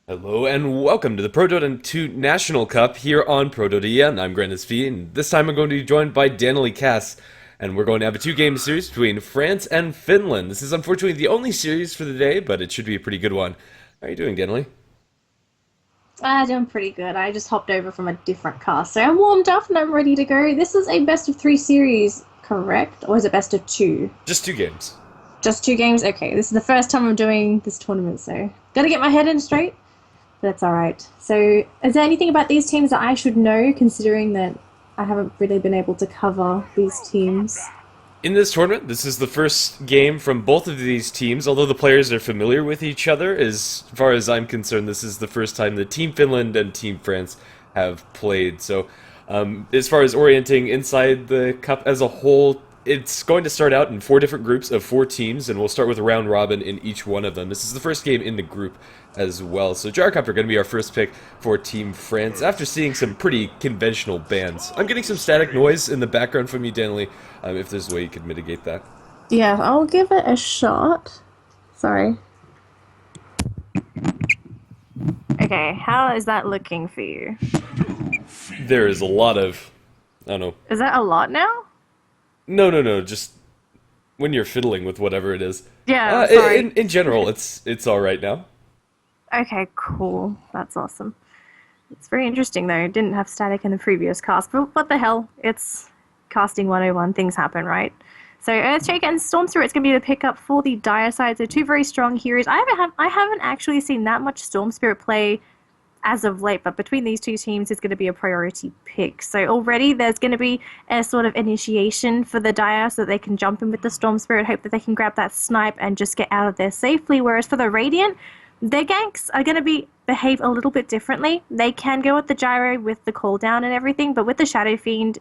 Hello and welcome to the ProDota 2 National Cup here on ProDota, and I'm Grandis V, and this time I'm going to be joined by Danily Cass, and we're going to have a two-game series between France and Finland. This is unfortunately the only series for the day, but it should be a pretty good one. How are you doing, Danily? Doing pretty good. I just hopped over from a different cast, so I'm warmed up and I'm ready to go. This is a best of three series, correct? Or is it best of two? Just two games. Just two games? Okay, this is the first time I'm doing this tournament, so gotta get my head in straight. That's alright. So, is there anything about these teams that I should know, considering that I haven't really been able to cover these teams? In this tournament, this is the first game from both of these teams, although the players are familiar with each other. As far as I'm concerned, this is the first time that Team Finland and Team France have played. So, as far as orienting inside the cup as a whole, it's going to start out in four different groups of four teams, and we'll start with a round robin in each one of them. This is the first game in the group as well. So Gyrocopter are going to be our first pick for Team France after seeing some pretty conventional bans. I'm getting some static noise in the background from you, Danley, if there's a way you could mitigate that. Yeah, I'll give it a shot. Sorry. Okay, how is that looking for you? There is a lot of, I don't know. Is that a lot now? No, just when you're fiddling with whatever it is. Yeah, sorry. In general, it's all right now. Okay, cool. That's awesome. It's very interesting, though. Didn't have static in the previous cast, but what the hell? It's casting 101. Things happen, right? So Earthshake and Storm Spirit's going to be the pickup for the Dire side. So two very strong heroes. I haven't actually seen that much Storm Spirit play as of late, but between these two teams, it's going to be a priority pick. So already there's going to be a sort of initiation for the Dire so that they can jump in with the Storm Spirit, hope that they can grab that snipe and just get out of there safely. Whereas for the Radiant, their ganks are going to behave a little bit differently. They can go with the gyro with the cooldown and everything, but with the Shadow Fiend,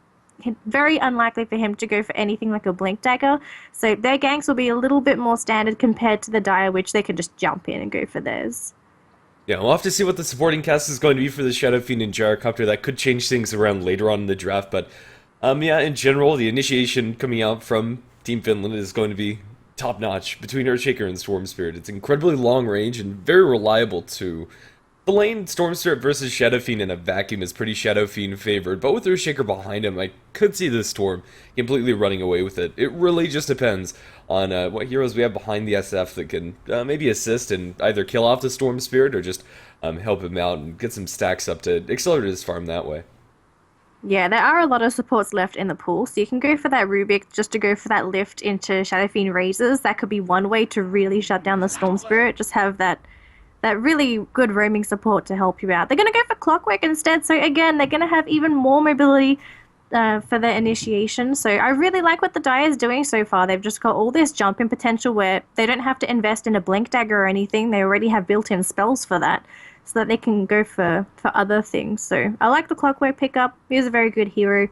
very unlikely for him to go for anything like a Blink Dagger. So their ganks will be a little bit more standard compared to the Dire, which they can just jump in and go for theirs. Yeah, we'll have to see what the supporting cast is going to be for the Shadow Fiend and Gyrocopter. That could change things around later on in the draft, but yeah, in general, the initiation coming out from Team Finland is going to be top-notch between Earthshaker and Storm Spirit. It's incredibly long range and very reliable too. The lane Storm Spirit versus Shadow Fiend in a vacuum is pretty Shadow Fiend favored, but with Earthshaker behind him, I could see the Storm completely running away with it. It really just depends on what heroes we have behind the SF that can maybe assist and either kill off the Storm Spirit or just help him out and get some stacks up to accelerate his farm that way. Yeah, there are a lot of supports left in the pool, so you can go for that Rubik just to go for that lift into Shadow Fiend Razors. That could be one way to really shut down the Storm Spirit, just have that really good roaming support to help you out. They're going to go for Clockwork instead, so again, they're going to have even more mobility for their initiation. So I really like what the Dire is doing so far. They've just got all this jumping potential where they don't have to invest in a Blink Dagger or anything. They already have built-in spells for that, so that they can go for other things. So I like the Clockwork pickup. He's a very good hero.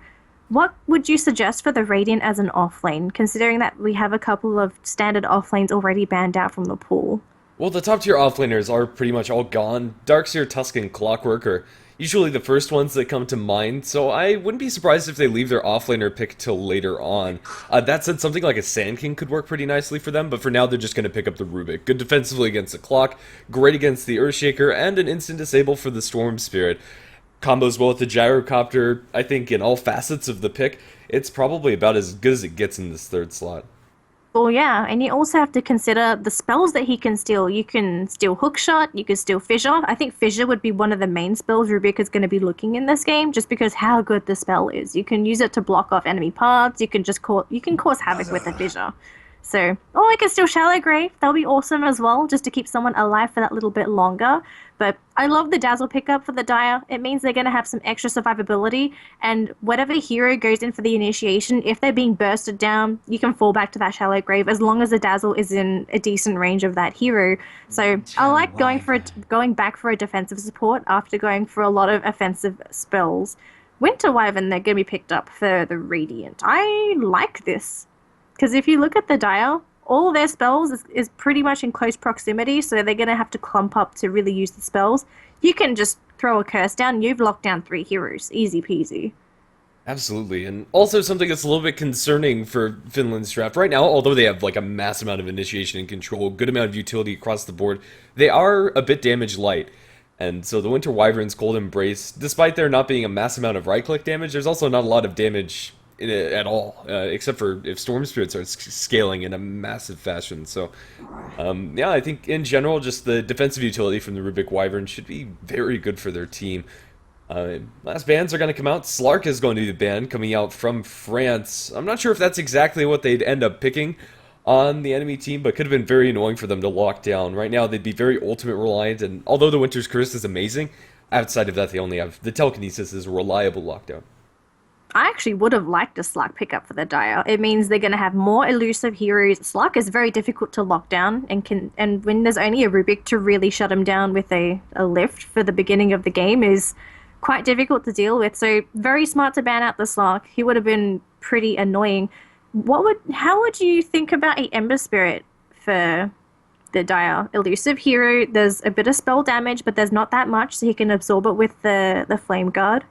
What would you suggest for the Radiant as an offlane, considering that we have a couple of standard offlanes already banned out from the pool? Well, the top tier offlaners are pretty much all gone. Darkseer, Tusk, and Clockwork are usually the first ones that come to mind, so I wouldn't be surprised if they leave their offlaner pick till later on. That said, something like a Sand King could work pretty nicely for them, but for now they're just going to pick up the Rubik. Good defensively against the Clock, great against the Earthshaker, and an instant disable for the Storm Spirit. Combos well with the Gyrocopter. I think in all facets of the pick, it's probably about as good as it gets in this third slot. Well, yeah, and you also have to consider the spells that he can steal. You can steal Hookshot, you can steal Fissure. I think Fissure would be one of the main spells Rubik is going to be looking in this game, just because how good the spell is. You can use it to block off enemy paths. You can cause havoc with the Fissure. So, or I can steal Shallow Grave. That'll be awesome as well, just to keep someone alive for that little bit longer. But I love the Dazzle pickup for the Dire. It means they're going to have some extra survivability, and whatever hero goes in for the initiation, if they're being bursted down, you can fall back to that Shallow Grave as long as the Dazzle is in a decent range of that hero. So I like going back for a defensive support after going for a lot of offensive spells. Winter Wyvern, they're going to be picked up for the Radiant. I like this, because if you look at the Dire, all their spells is pretty much in close proximity, so they're going to have to clump up to really use the spells. You can just throw a curse down, you've locked down 3 heroes. Easy peasy. Absolutely, and also something that's a little bit concerning for Finland's draft right now, although they have like a mass amount of initiation and control, good amount of utility across the board, they are a bit damage light. And so the Winter Wyvern's Cold Embrace, despite there not being a mass amount of right-click damage, there's also not a lot of damage in it at all, except for if Storm Spirit starts scaling in a massive fashion. So, yeah, I think in general, just the defensive utility from the Rubik Wyvern should be very good for their team. Last bans are going to come out. Slark is going to be the ban coming out from France. I'm not sure if that's exactly what they'd end up picking on the enemy team, but could have been very annoying for them to lock down. Right now, they'd be very ultimate reliant, and although the Winter's Curse is amazing, outside of that, they only have the Telekinesis as a reliable lockdown. I actually would have liked a Slark pickup for the Dire. It means they're going to have more elusive heroes. Slark is very difficult to lock down, and when there's only a Rubik to really shut him down with a lift for the beginning of the game is quite difficult to deal with. So very smart to ban out the Slark. He would have been pretty annoying. How would you think about a Ember Spirit for the Dire? Elusive hero, there's a bit of spell damage, but there's not that much, so he can absorb it with the Flame Guard.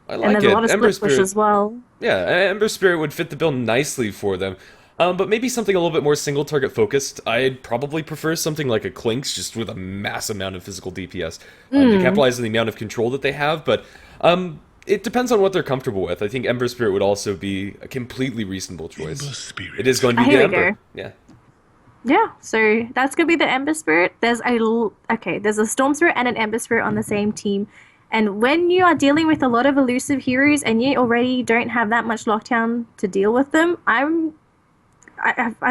I like and there's it. a lot of Ember split push Spirit as well. Yeah, Ember Spirit would fit the bill nicely for them. But maybe something a little bit more single target focused. I'd probably prefer something like a Clinks, just with a mass amount of physical DPS to capitalize on the amount of control that they have. But it depends on what they're comfortable with. I think Ember Spirit would also be a completely reasonable choice. It is going to be the Ember. Yeah. Yeah, so that's gonna be the Ember Spirit. There's a Storm Spirit and an Ember Spirit on the same team. And when you are dealing with a lot of elusive heroes and you already don't have that much lockdown to deal with them, I'm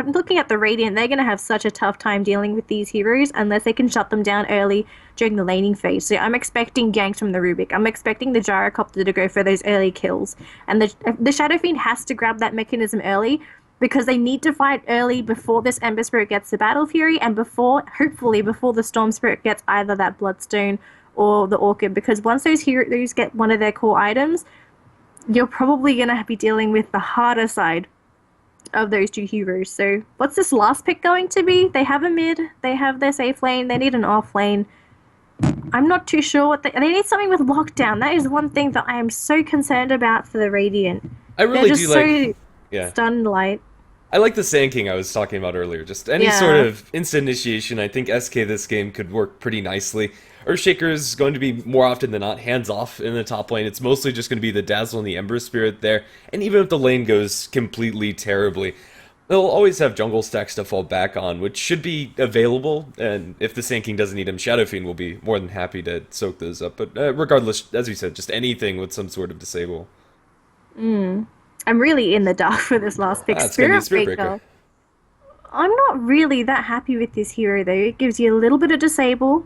looking at the Radiant. They're going to have such a tough time dealing with these heroes unless they can shut them down early during the laning phase. So I'm expecting ganks from the Rubik. I'm expecting the Gyrocopter to go for those early kills. And the Shadow Fiend has to grab that mechanism early because they need to fight early before this Ember Spirit gets the Battle Fury and hopefully before the Storm Spirit gets either that Bloodstone or the Orchid, because once those heroes get one of their core items, you're probably going to be dealing with the harder side of those two heroes. So what's this last pick going to be? They have a mid, they have their safe lane, they need an off lane. I'm not too sure what they need something with lockdown. That is one thing that I am so concerned about for the Radiant. I really They're just do so stunned light. I like the Sand King I was talking about earlier. Just any sort of instant initiation. I think SK this game could work pretty nicely. Earthshaker is going to be more often than not hands off in the top lane. It's mostly just going to be the Dazzle and the Ember Spirit there. And even if the lane goes completely terribly, they'll always have jungle stacks to fall back on, which should be available. And if the Sand King doesn't need him, Shadow Fiend will be more than happy to soak those up. But regardless, as we said, just anything with some sort of disable. I'm really in the dark for this last pick. Spirit Breaker. I'm not really that happy with this hero though. It gives you a little bit of disable.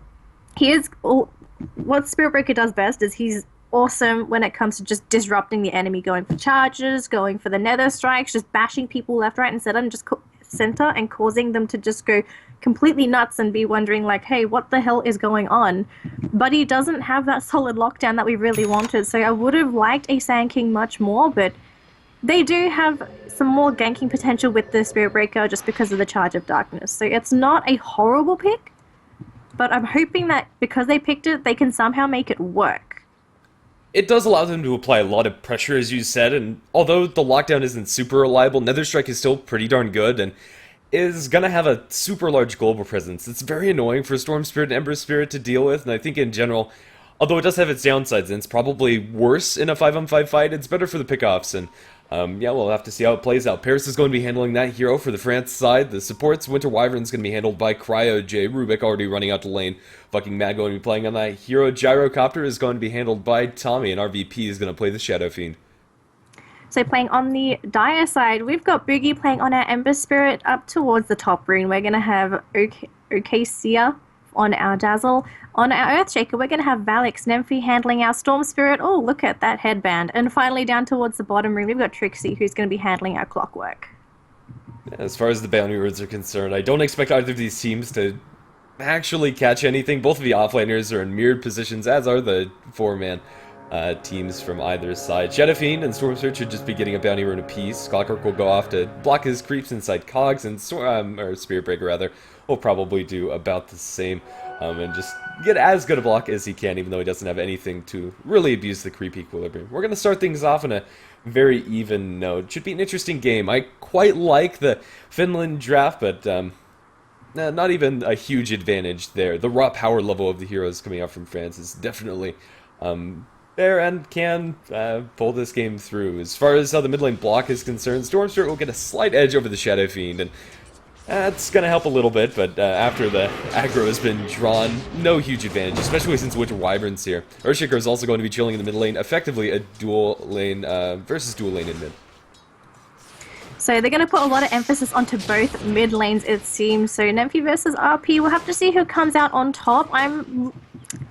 What Spirit Breaker does best is he's awesome when it comes to just disrupting the enemy, going for charges, going for the nether strikes, just bashing people left, right, and center, and causing them to just go completely nuts and be wondering like, hey, what the hell is going on? But he doesn't have that solid lockdown that we really wanted, so I would have liked a Sand King much more, but they do have some more ganking potential with the Spirit Breaker just because of the Charge of Darkness. So it's not a horrible pick, but I'm hoping that because they picked it, they can somehow make it work. It does allow them to apply a lot of pressure, as you said, and although the lockdown isn't super reliable, Nether Strike is still pretty darn good, and is going to have a super large global presence. It's very annoying for Storm Spirit and Ember Spirit to deal with, and I think in general, although it does have its downsides, and it's probably worse in a 5-on-5 fight, it's better for the pickoffs, and yeah, we'll have to see how it plays out. Paris is going to be handling that hero for the France side. The supports, Winter Wyvern's going to be handled by Cryo J. Rubik already running out the lane. Fucking Mad going to be playing on that hero. Gyrocopter is going to be handled by Tommy, and RVP is going to play the Shadow Fiend. So playing on the Dire side, we've got Boogie playing on our Ember Spirit up towards the top rune. We're going to have Ocasia on our Dazzle. On our Earthshaker, we're going to have Valix Nymphy handling our Storm Spirit. Oh, look at that headband. And finally, down towards the bottom room, we've got Trixie, who's going to be handling our Clockwork. As far as the bounty rewards are concerned, I don't expect either of these teams to actually catch anything. Both of the offlaners are in mirrored positions, as are the four-man teams from either side. Shadow Fiend and Storm Spirit should just be getting a bounty rune apiece. Clockwork will go off to block his creeps inside Cogs, and Spirit Breaker, rather, will probably do about the same. And just get as good a block as he can, even though he doesn't have anything to really abuse the creep equilibrium. We're going to start things off on a very even note. Should be an interesting game. I quite like the Finland draft, but not even a huge advantage there. The raw power level of the heroes coming out from France is definitely there and can pull this game through. As far as how the mid lane block is concerned, Stormspirit will get a slight edge over the Shadow Fiend, and that's going to help a little bit, but after the aggro has been drawn, no huge advantage, especially since Winter Wyvern's here. Earthshaker is also going to be chilling in the mid lane, effectively a dual lane versus dual lane in mid. So they're going to put a lot of emphasis onto both mid lanes, it seems. So Nemphy versus RP, we'll have to see who comes out on top.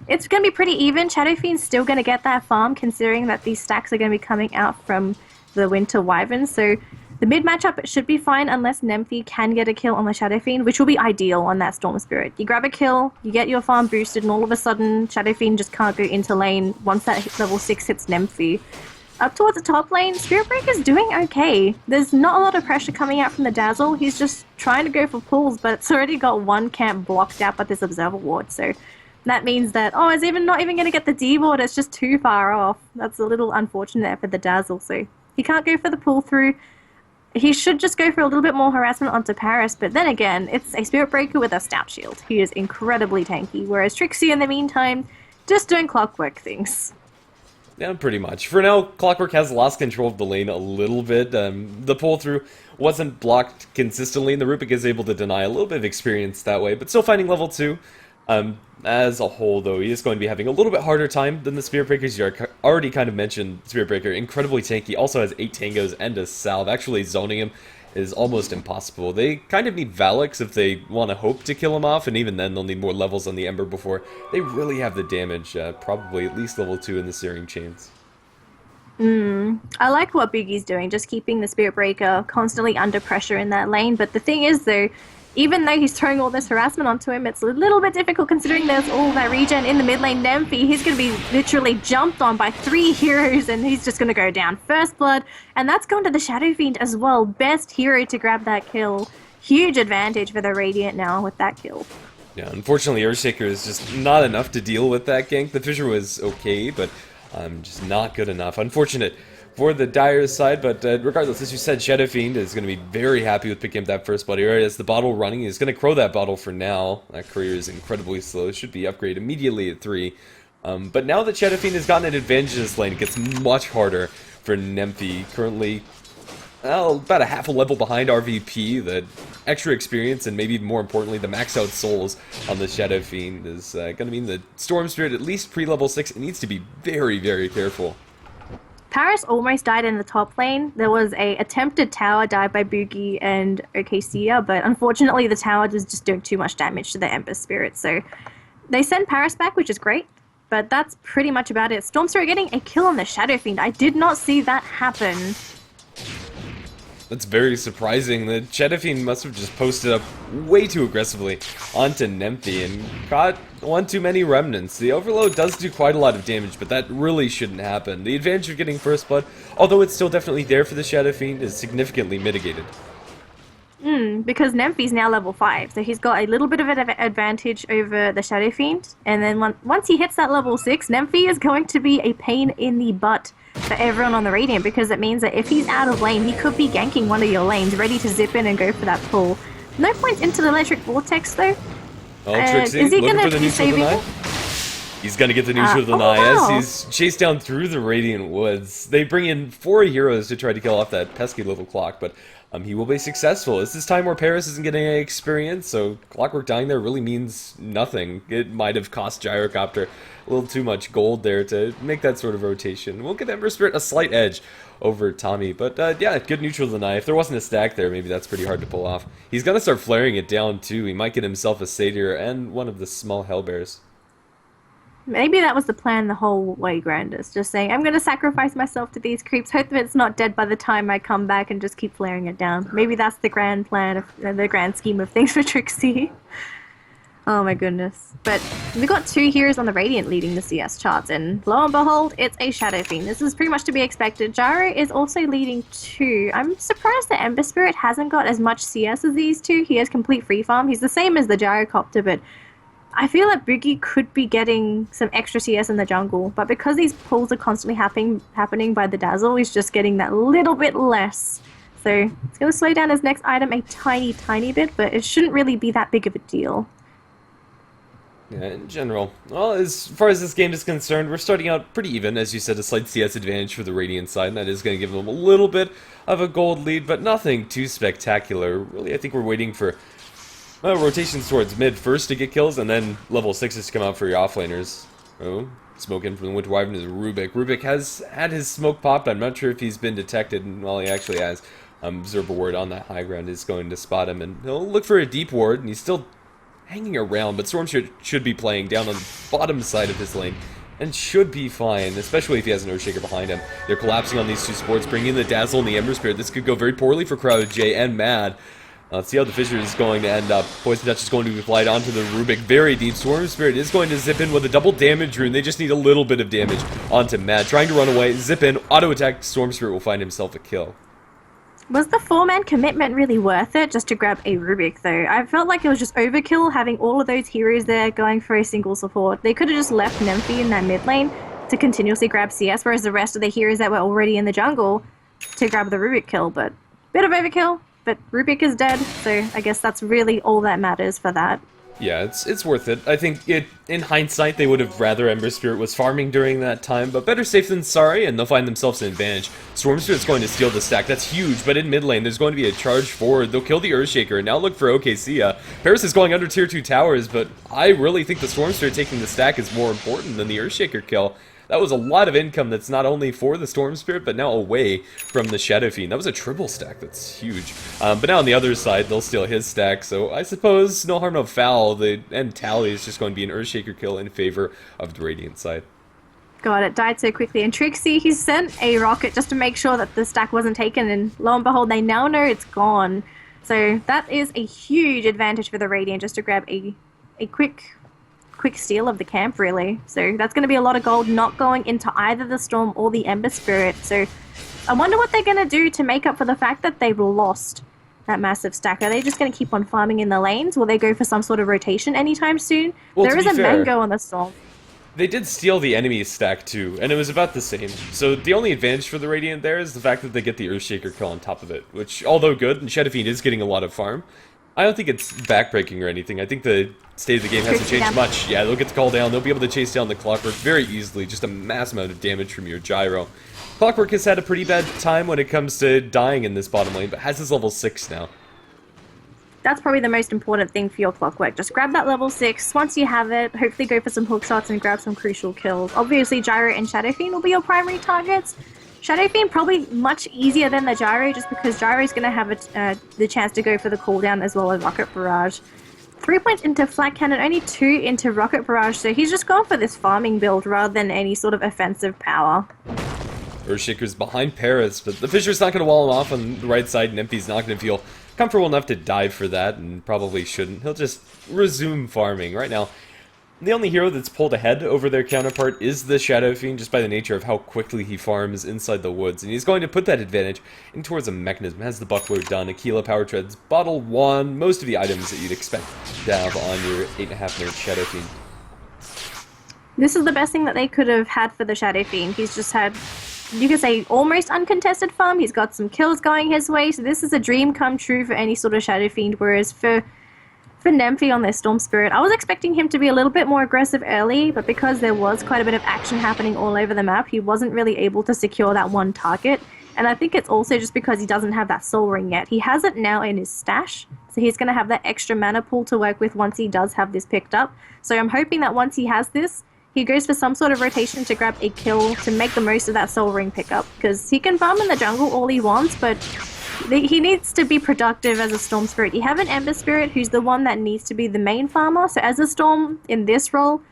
It's going to be pretty even. Shadow Fiend's still going to get that farm, considering that these stacks are going to be coming out from the Winter Wyvern. So the mid matchup should be fine unless Nemphy can get a kill on the Shadow Fiend, which will be ideal on that Storm Spirit. You grab a kill, you get your farm boosted, and all of a sudden Shadow Fiend just can't go into lane once that level 6 hits Nemphy. Up towards the top lane, Spirit Breaker's doing okay. There's not a lot of pressure coming out from the Dazzle. He's just trying to go for pulls, but it's already got one camp blocked out by this Observer Ward. So that means that, it's not even going to get the D ward. It's just too far off. That's a little unfortunate there for the Dazzle. So he can't go for the pull through. He should just go for a little bit more harassment onto Paris, but then again, it's a Spirit Breaker with a Stout Shield. He is incredibly tanky, whereas Trixie, in the meantime, just doing clockwork things. Yeah, pretty much. For now, Clockwork has lost control of the lane a little bit. The pull-through wasn't blocked consistently, and the Rupik is able to deny a little bit of experience that way, but still finding level 2. As a whole, though, he is going to be having a little bit harder time than the Spirit Breakers. You already kind of mentioned Spirit Breaker, incredibly tanky, also has 8 tangos and a salve. Actually, zoning him is almost impossible. They kind of need Valix if they want to hope to kill him off, and even then they'll need more levels on the Ember before they really have the damage, probably at least level 2 in the Searing Chains. I like what Boogie's doing, just keeping the Spirit Breaker constantly under pressure in that lane, but the thing is, though, even though he's throwing all this harassment onto him, it's a little bit difficult considering there's all that regen in the mid lane. Nemphy, he's going to be literally jumped on by 3 heroes, and he's just going to go down first blood. And that's gone to the Shadow Fiend as well. Best hero to grab that kill. Huge advantage for the Radiant now with that kill. Yeah, unfortunately, Earthshaker is just not enough to deal with that gank. The Fissure was okay, but just not good enough. Unfortunate for the Dire's side, but regardless, as you said, Shadow Fiend is going to be very happy with picking up that first blood area. As the bottle running, he's going to crow that bottle for now. That career is incredibly slow. It should be upgraded immediately at 3. But now that Shadow Fiend has gotten an advantage in this lane, it gets much harder for Nemphy. Currently, about a half a level behind RVP. The extra experience and maybe more importantly, the maxed out souls on the Shadow Fiend is going to mean the Storm Spirit, at least pre-level 6, it needs to be very, very careful. Paris almost died in the top lane. There was a attempted tower dive by Boogie and Okesia, but unfortunately the tower was just doing too much damage to the Ember Spirit, so they send Paris back, which is great, but that's pretty much about it. Storm Spirit getting a kill on the Shadow Fiend. I did not see that happen. That's very surprising. The Shadow Fiend must have just posted up way too aggressively onto Nemphy and got one too many remnants. The Overload does do quite a lot of damage, but that really shouldn't happen. The advantage of getting first blood, although it's still definitely there for the Shadow Fiend, is significantly mitigated. Because Nemphy's now level 5, so he's got a little bit of an advantage over the Shadow Fiend, and then once he hits that level 6, Nemphy is going to be a pain in the butt for everyone on the Radiant, because it means that if he's out of lane, he could be ganking one of your lanes, ready to zip in and go for that pull. No points into the Electric Vortex, though. Trixie, is he looking going for the to be neutral saving deny? it? He's going to get the neutral Oh, deny wow. as he's chased down through the Radiant Woods. They bring in 4 heroes to try to kill off that pesky little clock, but he will be successful. It's this time where Paris isn't getting any experience, so Clockwork dying there really means nothing. It might have cost Gyrocopter a little too much gold there to make that sort of rotation. We'll get Ember Spirit a slight edge over Tommy, but yeah, good neutral deny. If there wasn't a stack there, maybe that's pretty hard to pull off. He's going to start flaring it down too. He might get himself a Satyr and one of the small Hellbears. Maybe that was the plan the whole way, Grandis. Just saying, I'm going to sacrifice myself to these creeps, hope that it's not dead by the time I come back, and just keep flaring it down. Maybe that's the grand plan, of the grand scheme of things for Trixie. Oh my goodness. But we got 2 heroes on the Radiant leading the CS charts, and lo and behold, it's a Shadow Fiend. This is pretty much to be expected. Gyro is also leading 2. I'm surprised that Ember Spirit hasn't got as much CS as these 2. He has complete free farm. He's the same as the Gyrocopter, but I feel that Boogie could be getting some extra CS in the jungle, but because these pulls are constantly happening by the Dazzle, he's just getting that little bit less So it's going to slow down his next item a tiny bit, but it shouldn't really be that big of a deal. Yeah, in general. Well, as far as this game is concerned, we're starting out pretty even. As you said, a slight CS advantage for the Radiant side, and that is going to give them a little bit of a gold lead, but nothing too spectacular. Really, I think we're waiting for rotations towards mid first to get kills, and then level 6s to come out for your offlaners. Oh, smoke in from the Winter Wyvern is Rubik. Rubik has had his smoke popped. I'm not sure if he's been detected, and well, he actually has. Zerba ward on that high ground is going to spot him, and he'll look for a deep ward, and he's still hanging around, but Storm should be playing down on the bottom side of his lane and should be fine, especially if he has an Earthshaker behind him. They're collapsing on these two supports, bringing in the Dazzle and the Ember Spirit. This could go very poorly for Crowd J and Mad. Let's see how the Fissure is going to end up. Poison Touch is going to be applied onto the Rubik very deep. Storm Spirit is going to zip in with a double damage rune. They just need a little bit of damage onto Mad. Trying to run away, zip in, auto attack. Storm Spirit will find himself a kill. Was the 4-man commitment really worth it just to grab a Rubik, though? I felt like it was just overkill having all of those heroes there going for a single support. They could have just left Nymphy in that mid lane to continuously grab CS, whereas the rest of the heroes that were already in the jungle to grab the Rubik kill. But bit of overkill, but Rubik is dead, so I guess that's really all that matters for that. Yeah, it's worth it. I think in hindsight, they would have rather Ember Spirit was farming during that time, but better safe than sorry, and they'll find themselves an advantage. Storm Spirit's going to steal the stack. That's huge, but in mid lane, there's going to be a charge forward. They'll kill the Earthshaker, and now look for OKC. Paris is going under tier 2 towers, but I really think the Storm Spirit taking the stack is more important than the Earthshaker kill. That was a lot of income that's not only for the Storm Spirit, but now away from the Shadow Fiend. That was a triple stack, that's huge. But now on the other side, they'll steal his stack, so I suppose no harm, no foul. The end tally is just going to be an Earthshaker kill in favor of the Radiant side. God, it died so quickly. And Trixie, he sent a rocket just to make sure that the stack wasn't taken, and lo and behold, they now know it's gone. So that is a huge advantage for the Radiant, just to grab a quick steal of the camp, really. So that's going to be a lot of gold not going into either the Storm or the Ember Spirit. So I wonder what they're going to do to make up for the fact that they've lost that massive stack. Are they just going to keep on farming in the lanes? Will they go for some sort of rotation anytime soon? Well, there is a mango on the Storm. They did steal the enemy's stack too, and it was about the same. So the only advantage for the Radiant there is the fact that they get the Earthshaker kill on top of it, which, although good, and Shadow Fiend is getting a lot of farm, I don't think it's backbreaking or anything. I think the state of the game hasn't changed much. Yeah, they'll get the call down. They'll be able to chase down the Clockwork very easily. Just a mass amount of damage from your Gyro. Clockwork has had a pretty bad time when it comes to dying in this bottom lane, but has his level 6 now. That's probably the most important thing for your Clockwork. Just grab that level 6. Once you have it, hopefully go for some hook shots and grab some crucial kills. Obviously, Gyro and Shadow Fiend will be your primary targets. Shadow Fiend probably much easier than the Gyro, just because Gyro is going to have the chance to go for the cooldown as well as Rocket Barrage. 3 points into Flat Cannon, only 2 into Rocket Barrage, so he's just gone for this farming build rather than any sort of offensive power. Earthshaker's behind Paris, but the Fissure's not going to wall him off on the right side, and Nymphy's not going to feel comfortable enough to dive for that, and probably shouldn't. He'll just resume farming. Right now, the only hero that's pulled ahead over their counterpart is the Shadow Fiend, just by the nature of how quickly he farms inside the woods. And he's going to put that advantage in towards a mechanism. Has the Buckler done, Aquila Power Treads, Bottle 1, most of the items that you'd expect to have on your 8.5-minute Shadow Fiend. This is the best thing that they could have had for the Shadow Fiend. He's just had, you could say, almost uncontested farm. He's got some kills going his way, so this is a dream come true for any sort of Shadow Fiend, whereas for Nymphy on their Storm Spirit, I was expecting him to be a little bit more aggressive early, but because there was quite a bit of action happening all over the map, he wasn't really able to secure that one target. And I think it's also just because he doesn't have that Soul Ring yet. He has it now in his stash, so he's going to have that extra mana pool to work with once he does have this picked up. So I'm hoping that once he has this, he goes for some sort of rotation to grab a kill to make the most of that Soul Ring pickup, because he can farm in the jungle all he wants, but he needs to be productive as a Storm Spirit. You have an Ember Spirit who's the one that needs to be the main farmer, so as a Storm in this role,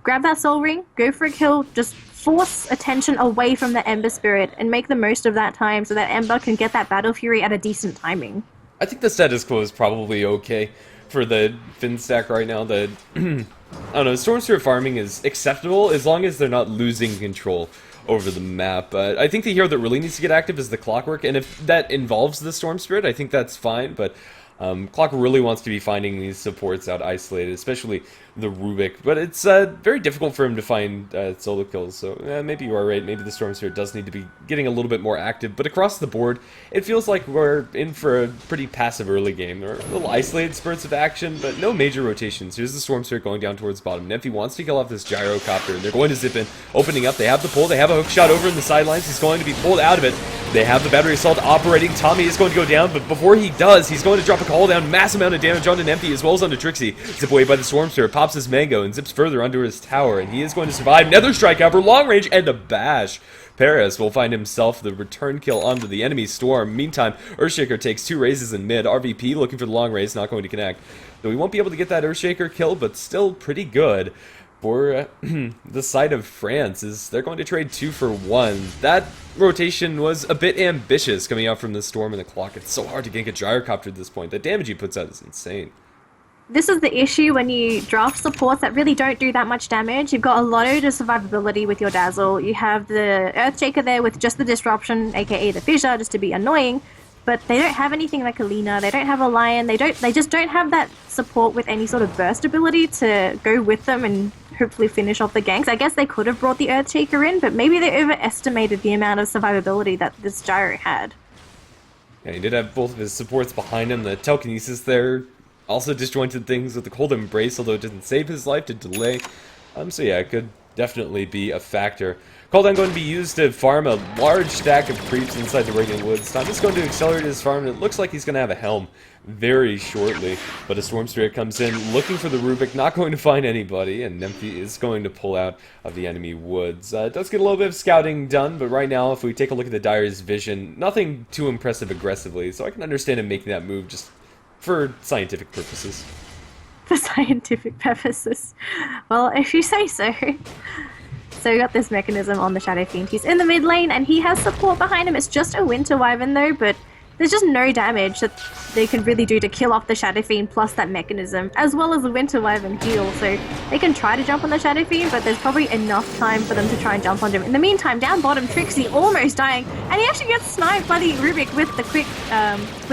grab that Soul Ring, go for a kill, just force attention away from the Ember Spirit and make the most of that time so that Ember can get that Battle Fury at a decent timing. I think the status quo is probably okay for the Finn stack right now. The I don't know, Storm Spirit farming is acceptable as long as they're not losing control over the map. I think the hero that really needs to get active is the Clockwork, and if that involves the Storm Spirit, I think that's fine, but Clock really wants to be finding these supports out isolated, especially the Rubik, but it's very difficult for him to find solo kills, so maybe you are right, maybe the Storm Spirit does need to be getting a little bit more active, but across the board, it feels like we're in for a pretty passive early game. There are little isolated spurts of action, but no major rotations. Here's the Storm Spirit going down towards bottom. Nemphy wants to kill off this Gyrocopter, and they're going to zip in, opening up, they have the pull, they have a hook shot over in the sidelines, he's going to be pulled out of it. They have the battery assault operating, Tommy is going to go down, but before he does, he's going to drop a call down, massive amount of damage onto Nemphy as well as onto Trixie. Zip away by the Storm Spirit, pops his mango and zips further under his tower, and he is going to survive. Another strike out for long range and a bash. Paris will find himself the return kill onto the enemy Storm. Meantime, Earthshaker takes 2 raises in mid. RVP looking for the long raise, not going to connect. Though we won't be able to get that Earthshaker kill, but still pretty good for the side of France, is they're going to trade 2 for 1. That rotation was a bit ambitious coming out from the Storm and the Clock. It's so hard to gank a Gyrocopter at this point. The damage he puts out is insane. This is the issue when you draft supports that really don't do that much damage. You've got a load of survivability with your Dazzle. You have the Earthshaker there with just the Disruption, aka the Fissure, just to be annoying. But they don't have anything like Alina. They don't have a Lion. They just don't have that support with any sort of burst ability to go with them and hopefully finish off the ganks. I guess they could have brought the Earthshaker in, but maybe they overestimated the amount of survivability that this Gyro had. Yeah, he did have both of his supports behind him. The Telekinesis there also disjointed things with the Cold Embrace, although it didn't save his life, to delay. So yeah, it could definitely be a factor. Cooldown going to be used to farm a large stack of creeps inside the Radiant Woods. Tom is going to accelerate his farm, and it looks like he's going to have a Helm very shortly. But a Storm Spirit comes in, looking for the Rubik, not going to find anybody, and Nemphy is going to pull out of the enemy woods. It does get a little bit of scouting done, but right now, if we take a look at the Dire's vision, nothing too impressive aggressively, so I can understand him making that move just for scientific purposes. For scientific purposes. Well, if you say so. So we got this mechanism on the Shadow Fiend. He's in the mid lane and he has support behind him. It's just a Winter Wyvern though, but there's just no damage that they can really do to kill off the Shadow Fiend plus that mechanism, as well as the Winter Wyvern heal. So they can try to jump on the Shadow Fiend, but there's probably enough time for them to try and jump on him. In the meantime, down bottom, Trixie almost dying, and he actually gets sniped by the Rubik with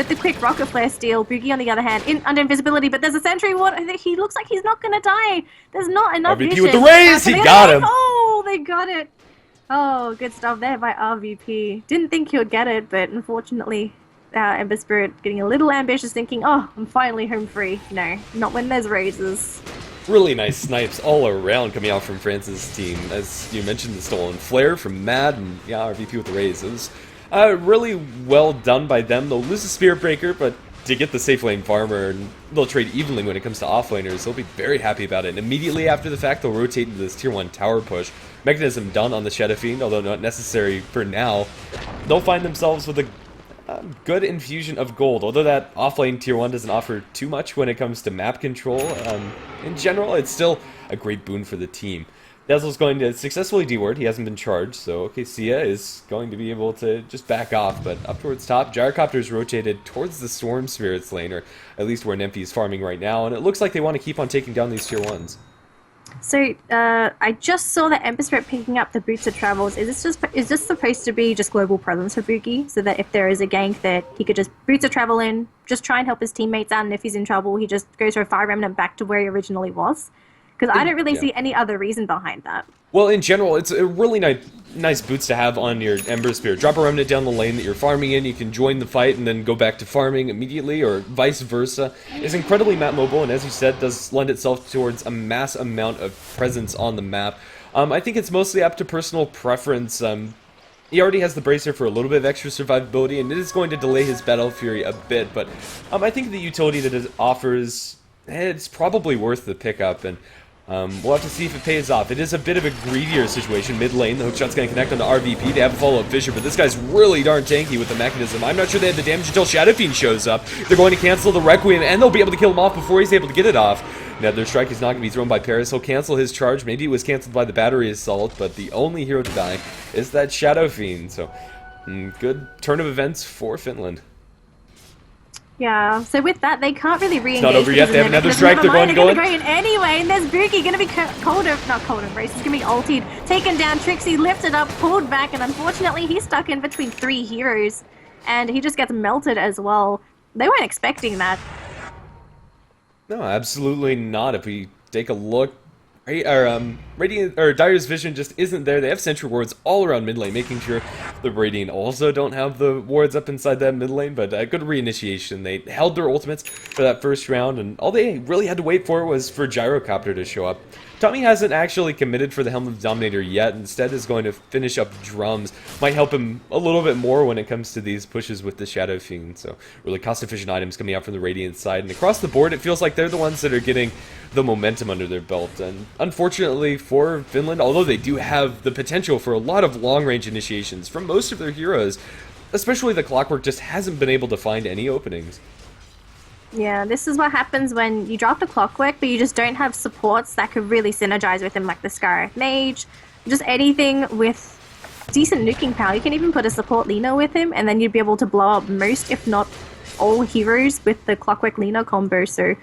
the quick Rocket Flare steal. Boogie on the other hand, under invisibility, but there's a Sentry Ward. He looks like he's not gonna die. There's not enough RVP vision. with the raise, he got him. Oh, they got it. Oh, good stuff there by RVP. Didn't think he would get it, but unfortunately, Ember Spirit getting a little ambitious, thinking, oh, I'm finally home free. No, not when there's raises. Really nice snipes all around coming out from France's team. As you mentioned, the stolen flare from Mad, and yeah, RVP with the raise. It was really well done by them. They'll lose the Spirit Breaker, but to get the safe lane farmer, and they'll trade evenly when it comes to offlaners. They'll be very happy about it. And immediately after the fact, they'll rotate into this tier 1 tower push. Mechanism done on the Shadow Fiend, although not necessary for now. They'll find themselves with a good infusion of gold, although that offlane tier 1 doesn't offer too much when it comes to map control. In general, it's still a great boon for the team. Dazzle's going to successfully D-ward, he hasn't been charged, so okay, Sia is going to be able to just back off, but up towards top, Gyrocopter's rotated towards the Storm Spirit's lane, or at least where Nemphy is farming right now, and it looks like they want to keep on taking down these tier 1s. So, I just saw that Ember Spirit picking up the Boots of Travels. Is this supposed to be just global presence for Boogie? So that if there is a gank that he could just Boots of Travel in, just try and help his teammates out, and if he's in trouble, he just goes for a Fire Remnant back to where he originally was? Because I don't really see any other reason behind that. Well, in general, it's a really nice boots to have on your Ember Spirit. Drop a Remnant down the lane that you're farming in, you can join the fight and then go back to farming immediately, or vice versa. It's incredibly map mobile, and as you said, does lend itself towards a mass amount of presence on the map. I think it's mostly up to personal preference. He already has the Bracer for a little bit of extra survivability, and it is going to delay his Battle Fury a bit, but I think the utility that it offers, it's probably worth the pickup, and we'll have to see if it pays off. It is a bit of a greedier situation. Mid lane, the hookshot's going to connect on the RVP. They have a follow-up Fissure, but this guy's really darn tanky with the mechanism. I'm not sure they have the damage until Shadow Fiend shows up. They're going to cancel the Requiem, and they'll be able to kill him off before he's able to get it off. Now, their strike is not going to be thrown by Paris. He'll cancel his charge. Maybe it was canceled by the battery assault, but the only hero to die is that Shadow Fiend. So, good turn of events for Finland. Yeah, so with that, they can't really re-engage. It's not over yet, they have another strike, they're going to go in. Anyway, and there's Boogie going to be cold embrace, he's going to be ultied, taken down, Trixie lifted up, pulled back, and unfortunately he's stuck in between 3 heroes, and he just gets melted as well. They weren't expecting that. No, absolutely not. If we take a look, Radiant or Dire's vision just isn't there. They have sentry wards all around mid lane, making sure the Radiant also don't have the wards up inside that mid lane. But a good reinitiation. They held their ultimates for that first round, and all they really had to wait for was for Gyrocopter to show up. Tommy hasn't actually committed for the Helm of the Dominator yet. Instead, is going to finish up Drums. Might help him a little bit more when it comes to these pushes with the Shadow Fiend. So really cost-efficient items coming out from the Radiant side. And across the board, it feels like they're the ones that are getting the momentum under their belt. And unfortunately for Finland, although they do have the potential for a lot of long-range initiations from most of their heroes, especially the Clockwork just hasn't been able to find any openings. Yeah, this is what happens when you drop the Clockwork, but you just don't have supports that could really synergize with him, like the Scar Mage, just anything with decent nuking power. You can even put a support Lina with him, and then you'd be able to blow up most, if not all, heroes with the Clockwork Lina combo. So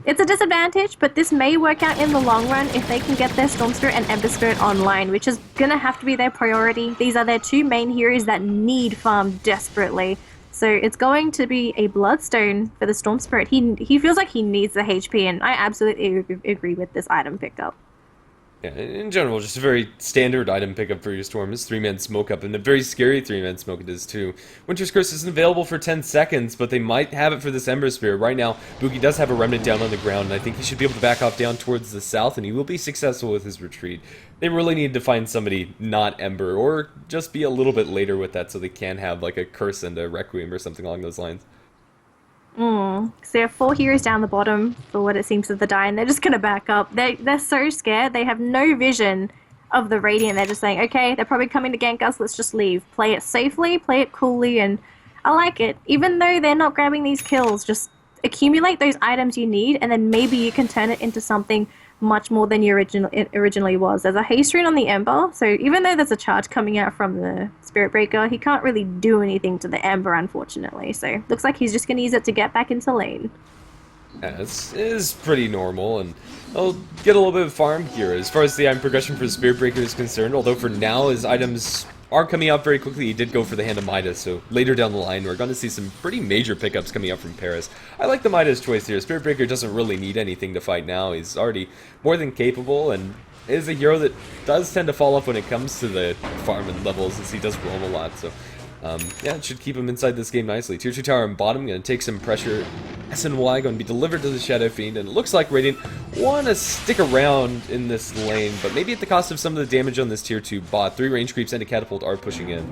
it's a disadvantage, but this may work out in the long run if they can get their Storm Spirit and Ember Spirit online, which is gonna have to be their priority. These are their two main heroes that need farm desperately. So it's going to be a Bloodstone for the Storm Spirit. He feels like he needs the HP, and I absolutely agree with this item pickup. Yeah, in general, just a very standard item pickup for your Storm is 3-man smoke up, and a very scary 3-man smoke it is too. Winter's Curse isn't available for 10 seconds, but they might have it for this Ember Spirit. Right now, Boogie does have a Remnant down on the ground, and I think he should be able to back off down towards the south, and he will be successful with his retreat. They really need to find somebody not Ember, or just be a little bit later with that so they can have like a Curse and a Requiem or something along those lines. So there are 4 heroes down the bottom for what it seems of the die, and they're just going to back up. They're so scared. They have no vision of the Radiant. They're just saying, okay, they're probably coming to gank us. Let's just leave. Play it safely, play it coolly, and I like it. Even though they're not grabbing these kills, just accumulate those items you need, and then maybe you can turn it into something much more than it originally was. There's a haste rune on the Ember, so even though there's a charge coming out from the Spirit Breaker, he can't really do anything to the Ember, unfortunately. So looks like he's just going to use it to get back into lane. Yeah, it is pretty normal, and I'll get a little bit of farm here. As far as the item progression for the Spirit Breaker is concerned, although for now his items are coming out very quickly, he did go for the Hand of Midas, so later down the line we're going to see some pretty major pickups coming out from Paris. I like the Midas choice here. Spirit Breaker doesn't really need anything to fight now. He's already more than capable, and is a hero that does tend to fall off when it comes to the farm and levels, as he does roam a lot, so yeah, it should keep him inside this game nicely. Tier 2 tower on bottom, going to take some pressure. SNY going to be delivered to the Shadow Fiend, and it looks like Radiant want to stick around in this lane, but maybe at the cost of some of the damage on this Tier 2 bot. 3 range creeps and a catapult are pushing in.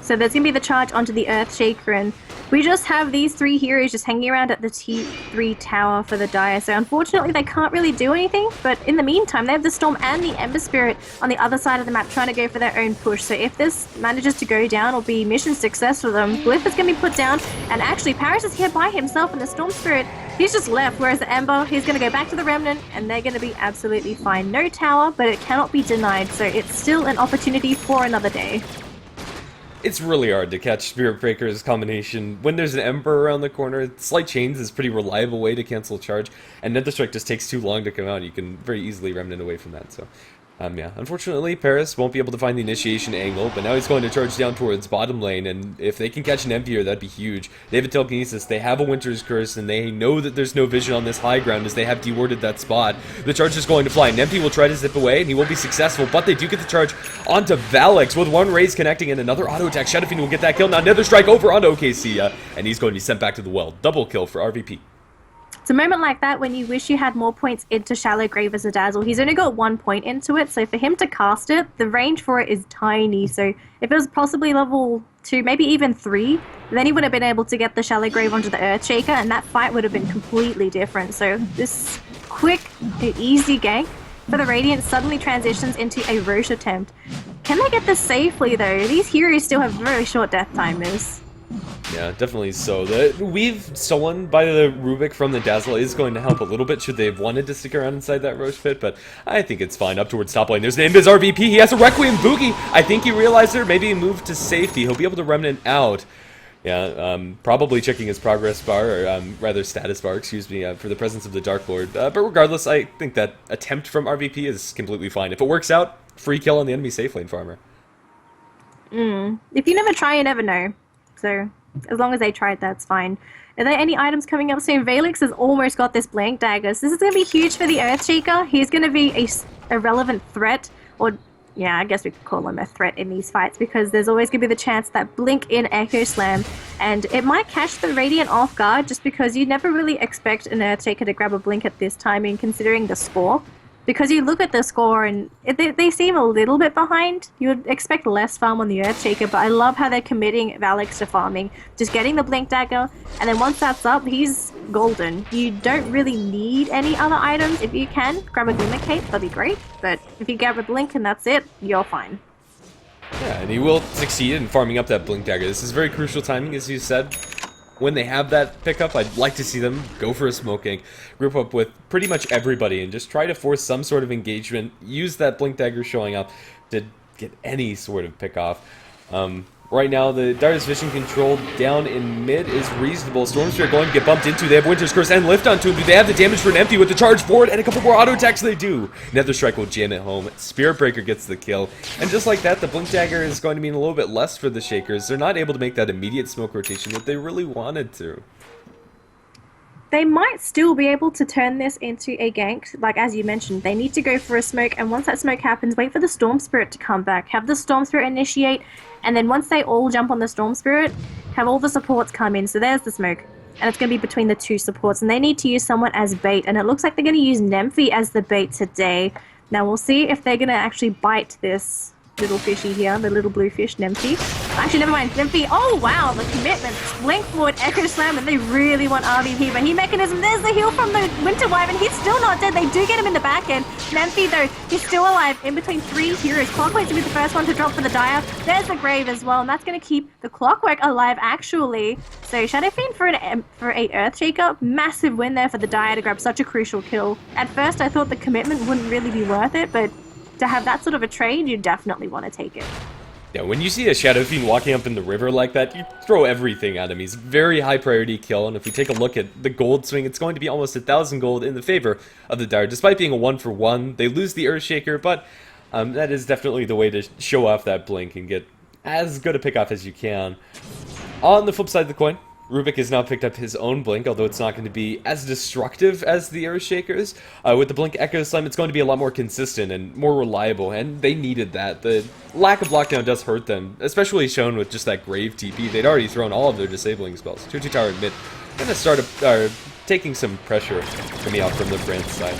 So there's going to be the charge onto the Earthshaker, and we just have these 3 heroes just hanging around at the T3 tower for the Dire. So unfortunately they can't really do anything, but in the meantime they have the Storm and the Ember Spirit on the other side of the map trying to go for their own push. So if this manages to go down or be mission success for them, Glyph is going to be put down, and actually Paris is here by himself, and the Storm Spirit, he's just left, whereas the Ember, he's going to go back to the Remnant, and they're going to be absolutely fine. No tower, but it cannot be denied, so it's still an opportunity for another day. It's really hard to catch Spirit Breaker's combination. When there's an Ember around the corner, Slight Chains is a pretty reliable way to cancel a charge, and Nether Strike just takes too long to come out. You can very easily Remnant away from that, so yeah, unfortunately Paris won't be able to find the initiation angle, but now he's going to charge down towards bottom lane, and if they can catch an Emptier, that'd be huge. They have a Telekinesis, they have a Winter's Curse, and they know that there's no vision on this high ground as they have dewarded that spot. The charge is going to fly, and Empty will try to zip away, and he won't be successful, but they do get the charge onto Valix with 1 raise connecting and another auto attack. Shadow Fiend will get that kill. Now Nether Strike over onto OKC, and he's going to be sent back to the well. Double kill for RVP. It's a moment like that when you wish you had more points into Shallow Grave as a Dazzle. He's only got 1 point into it, so for him to cast it, the range for it is tiny. So if it was possibly level 2, maybe even 3, then he would have been able to get the Shallow Grave onto the Earthshaker, and that fight would have been completely different. So this quick, easy gank for the Radiant suddenly transitions into a Roche attempt. Can they get this safely, though? These heroes still have very short death timers. Yeah, definitely so. The weave stolen by the Rubik from the Dazzle is going to help a little bit should they have wanted to stick around inside that Roche pit, but I think it's fine. Up towards top lane, there's an Invis RVP. He has a Requiem Boogie. I think he realized there, maybe he moved to safety. He'll be able to Remnant out. Yeah, probably checking his progress bar, or rather status bar, excuse me, for the presence of the Dark Lord. But regardless, I think that attempt from RVP is completely fine. If it works out, free kill on the enemy safe lane farmer. If you never try, you never know. So as long as they tried, that's fine. Are there any items coming up soon? Valix has almost got this blank dagger. So this is going to be huge for the Earthshaker. He's going to be a relevant threat, or yeah, I guess we could call him a threat in these fights, because there's always going to be the chance that blink in Echo Slam, and it might catch the Radiant off guard just because you never really expect an Earthshaker to grab a blink at this timing considering the score. Because you look at the score and they seem a little bit behind. You would expect less farm on the Earthshaker, but I love how they're committing Valix to farming. Just getting the Blink Dagger, and then once that's up, he's golden. You don't really need any other items. If you can, grab a Glimmer Cape, that'd be great. But if you grab a Blink and that's it, you're fine. Yeah, and he will succeed in farming up that Blink Dagger. This is very crucial timing, as you said. When they have that pickup, I'd like to see them go for a smoke gank, group up with pretty much everybody, and just try to force some sort of engagement. Use that Blink Dagger showing up to get any sort of pick off. Right now, the Dire's vision control down in mid is reasonable. Stormsphere going to get bumped into. They have Winter's Curse and Lift onto him. Do they have the damage for an empty with the charge forward and a couple more auto attacks? They do. Nether Strike will jam it home. Spirit Breaker gets the kill. And just like that, the Blink Dagger is going to mean a little bit less for the Shakers. They're not able to make that immediate smoke rotation that they really wanted to. They might still be able to turn this into a gank, like as you mentioned. They need to go for a smoke, and once that smoke happens, wait for the Storm Spirit to come back. Have the Storm Spirit initiate, and then once they all jump on the Storm Spirit, have all the supports come in. So there's the smoke, and it's going to be between the two supports, and they need to use someone as bait, and it looks like they're going to use Nymphy as the bait today. Now we'll see if they're going to actually bite this little fishy here, the little blue fish, Nymphy. Actually, never mind, Nymphy. Oh, wow, the commitment. Blink forward, Echo Slam, and they really want RVP. But he mechanism, there's the heal from the Winter Wyvern. He's still not dead. They do get him in the back end. Nymphy, though, he's still alive in between three heroes. Clockwork's to be the first one to drop for the Dire. There's the Grave as well, and that's going to keep the Clockwork alive, actually. So Shadow Fiend for a Earthshaker. Massive win there for the Dire to grab such a crucial kill. At first, I thought the commitment wouldn't really be worth it, but to have that sort of a trade, you definitely want to take it. Yeah, when you see a Shadow Fiend walking up in the river like that, you throw everything at him. He's a very high priority kill, and if we take a look at the gold swing, it's going to be almost 1,000 gold in the favor of the Dire. Despite being a 1-for-1, they lose the Earthshaker, but that is definitely the way to show off that blink and get as good a pick-off as you can. On the flip side of the coin, Rubik has now picked up his own Blink, although it's not going to be as destructive as the Earthshakers. With the Blink Echo Slam, it's going to be a lot more consistent and more reliable, and they needed that. The lack of lockdown does hurt them, especially shown with just that Grave TP. They'd already thrown all of their disabling spells. 2-2 tower at mid. Going to start taking some pressure coming out from the France side.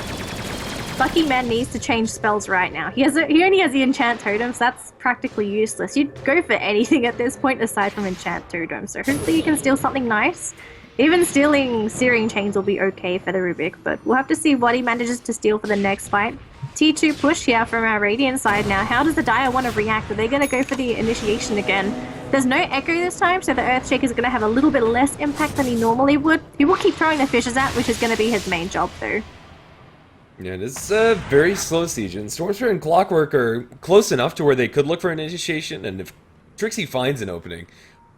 Lucky Man needs to change spells right now. He only has the Enchant Totem, so that's practically useless. You'd go for anything at this point aside from Enchant Totem, so hopefully you can steal something nice. Even stealing Searing Chains will be okay for the Rubik, but we'll have to see what he manages to steal for the next fight. T2 push here from our Radiant side now. How does the Dire want to react? Are they going to go for the initiation again? There's no Echo this time, so the Earthshaker is going to have a little bit less impact than he normally would. He will keep throwing the fishes out, which is going to be his main job though. Yeah, it is a very slow siege, and Stormsphere and Clockwork are close enough to where they could look for an initiation, and if Trixie finds an opening,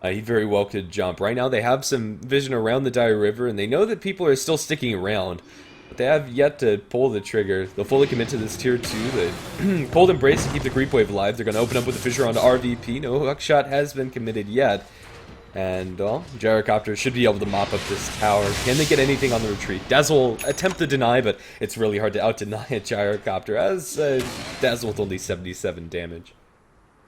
he very well could jump. Right now they have some vision around the Dire River, and they know that people are still sticking around, but they have yet to pull the trigger. They'll fully commit to this tier 2, the Cold Embrace to keep the Creep Wave alive. They're going to open up with the Fissure onto RVP. No hookshot has been committed yet. And, well, Gyrocopter should be able to mop up this tower. Can they get anything on the retreat? Dazzle will attempt to deny, but it's really hard to out-deny a Gyrocopter, as Dazzle with only 77 damage.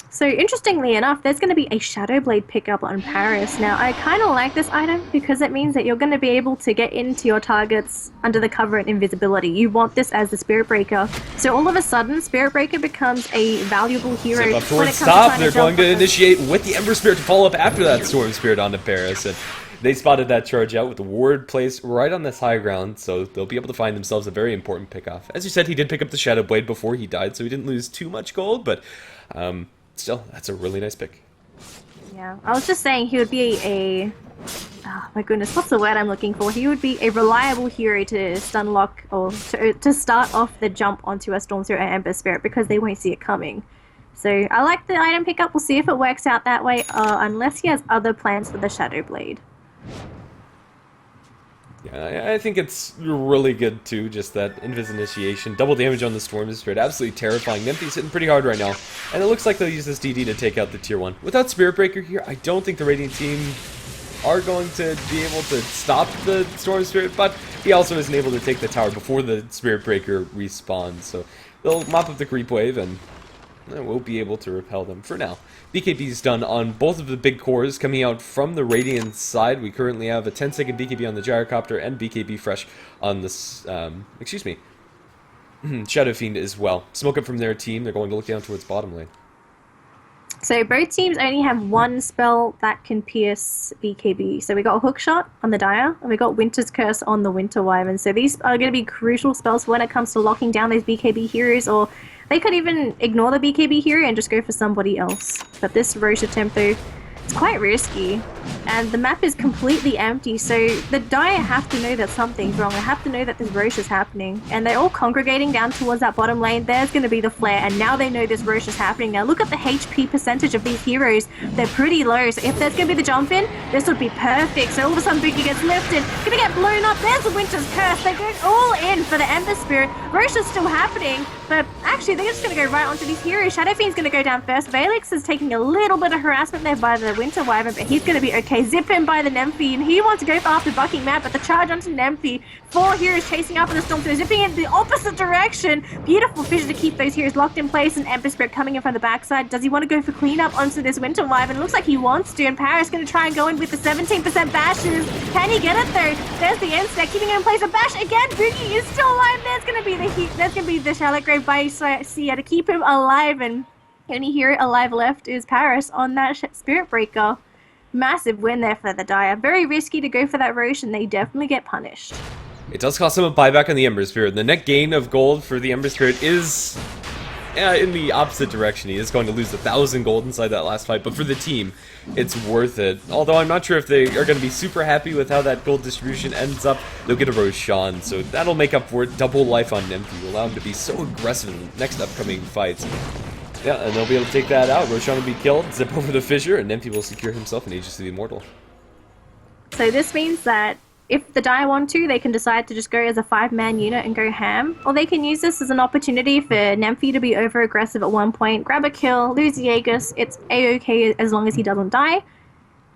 So interestingly enough, there's going to be a Shadow Blade pickup on Paris. Now, I kind of like this item because it means that you're going to be able to get into your targets under the cover of invisibility. You want this as the Spirit Breaker. So all of a sudden, Spirit Breaker becomes a valuable hero. Zip up towards top. They're going to initiate with the Ember Spirit to follow up after that Storm Spirit onto Paris. And they spotted that charge out with the ward placed right on this high ground, so they'll be able to find themselves a very important pickoff. As you said, he did pick up the Shadow Blade before he died, so he didn't lose too much gold, but still, that's a really nice pick. Yeah, I was just saying he would be a... Oh my goodness, what's the word I'm looking for? He would be a reliable hero to stun lock, or to start off the jump onto a Storm Spirit and Ember Spirit, because they won't see it coming. So I like the item pickup. We'll see if it works out that way, unless he has other plans for the Shadow Blade. Yeah, I think it's really good too, just that Invis initiation. Double damage on the Storm Spirit, absolutely terrifying. Nymphy's hitting pretty hard right now, and it looks like they'll use this DD to take out the tier 1. Without Spirit Breaker here, I don't think the Radiant team are going to be able to stop the Storm Spirit, but he also isn't able to take the tower before the Spirit Breaker respawns, so they'll mop up the creep wave and we'll be able to repel them for now. BKB's done on both of the big cores coming out from the Radiant side. We currently have a 10-second BKB on the Gyrocopter and BKB fresh on this, Shadow Fiend as well. Smoke up from their team. They're going to look down towards bottom lane. So both teams only have one spell that can pierce BKB. So we got Hook Shot on the Dire, and we got Winter's Curse on the Winter Wyvern. So these are going to be crucial spells when it comes to locking down those BKB heroes, or they could even ignore the BKB hero and just go for somebody else. But this Roche attempt, though, it's quite risky. And the map is completely empty, so the Dire have to know that something's wrong. They have to know that this Roche is happening. And they're all congregating down towards that bottom lane. There's going to be the flare, and now they know this Roche is happening. Now look at the HP percentage of these heroes. They're pretty low, so if there's going to be the jump in, this would be perfect. So all of a sudden Boogie gets lifted, gonna get blown up. There's the Winter's Curse. They're going all in for the Ember Spirit. Roche is still happening, but actually they're just going to go right onto these heroes. Shadow Fiend's going to go down first. Valix is taking a little bit of harassment there by the Winter Wyvern, but he's going to be okay. Zip in by the Nymphy, and he wants to go after Bucking Map, but the charge onto Nymphy. 4 heroes chasing after the Storm, so zipping in the opposite direction. Beautiful fissure to keep those heroes locked in place, and Ember Spirit coming in from the backside. Does he want to go for cleanup onto this Winter Wyvern? Looks like he wants to, and Paris going to try and go in with the 17% bashes. Can he get it though? There's the end stack, keeping it in place. A bash again. Boogie is still alive. There's going to be the heat. There's going to be the Charlotte Grave by Sia to keep him alive, and the only hero alive left is Paris on that Spirit Breaker. Massive win there for the Dire. Very risky to go for that Roche, and they definitely get punished. It does cost him a buyback on the Ember Spirit. The net gain of gold for the Ember Spirit is in the opposite direction. He is going to lose 1,000 gold inside that last fight, but for the team, it's worth it. Although I'm not sure if they are going to be super happy with how that gold distribution ends up. They'll get a Roshan, so that'll make up for it. Double life on Nymphy, allow him to be so aggressive in the next upcoming fights. Yeah, and they'll be able to take that out. Roshan will be killed, zip over the fissure, and Nymphy will secure himself an Aegis of the Immortal. So this means that if the Dire want to, they can decide to just go as a 5-man unit and go ham, or they can use this as an opportunity for Nymphy to be over-aggressive at one point, grab a kill, lose the Aegis, it's a-okay as long as he doesn't die.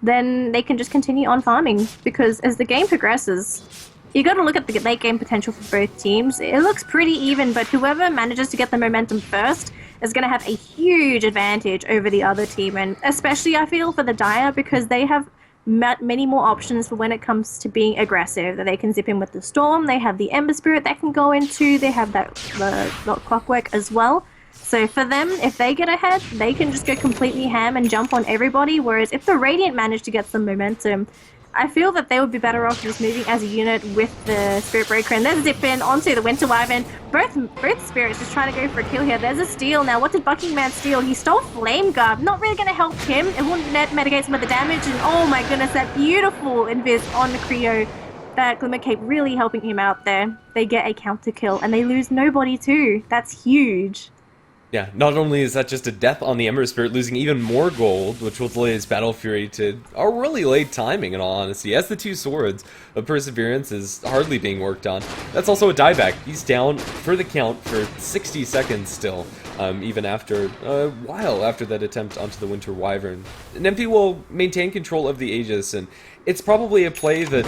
Then they can just continue on farming, because as the game progresses, you got to look at the late game potential for both teams. It looks pretty even, but whoever manages to get the momentum first is going to have a huge advantage over the other team, and especially I feel for the Dire, because they have many more options for when it comes to being aggressive. They can zip in with the Storm, they have the Ember Spirit that can go into, they have the Clockwork as well. So for them, if they get ahead, they can just go completely ham and jump on everybody, whereas if the Radiant manage to get some momentum, I feel that they would be better off just moving as a unit with the Spirit Breaker and then zip in onto the Winter Wyvern. Both spirits just trying to go for a kill here. There's a steal now. What did Bucking Man steal? He stole Flame Guard. Not really going to help him. It wouldn't mitigate some of the damage. And oh my goodness, that beautiful invis on the Creo. That Glimmer Cape really helping him out there. They get a counter kill and they lose nobody too. That's huge. Yeah, not only is that just a death on the Ember Spirit, losing even more gold, which will delay his Battle Fury to a really late timing, in all honesty. As the 2 swords of Perseverance is hardly being worked on. That's also a dieback. He's down for the count for 60 seconds still, even after a while after that attempt onto the Winter Wyvern. Nymphy will maintain control of the Aegis, and it's probably a play that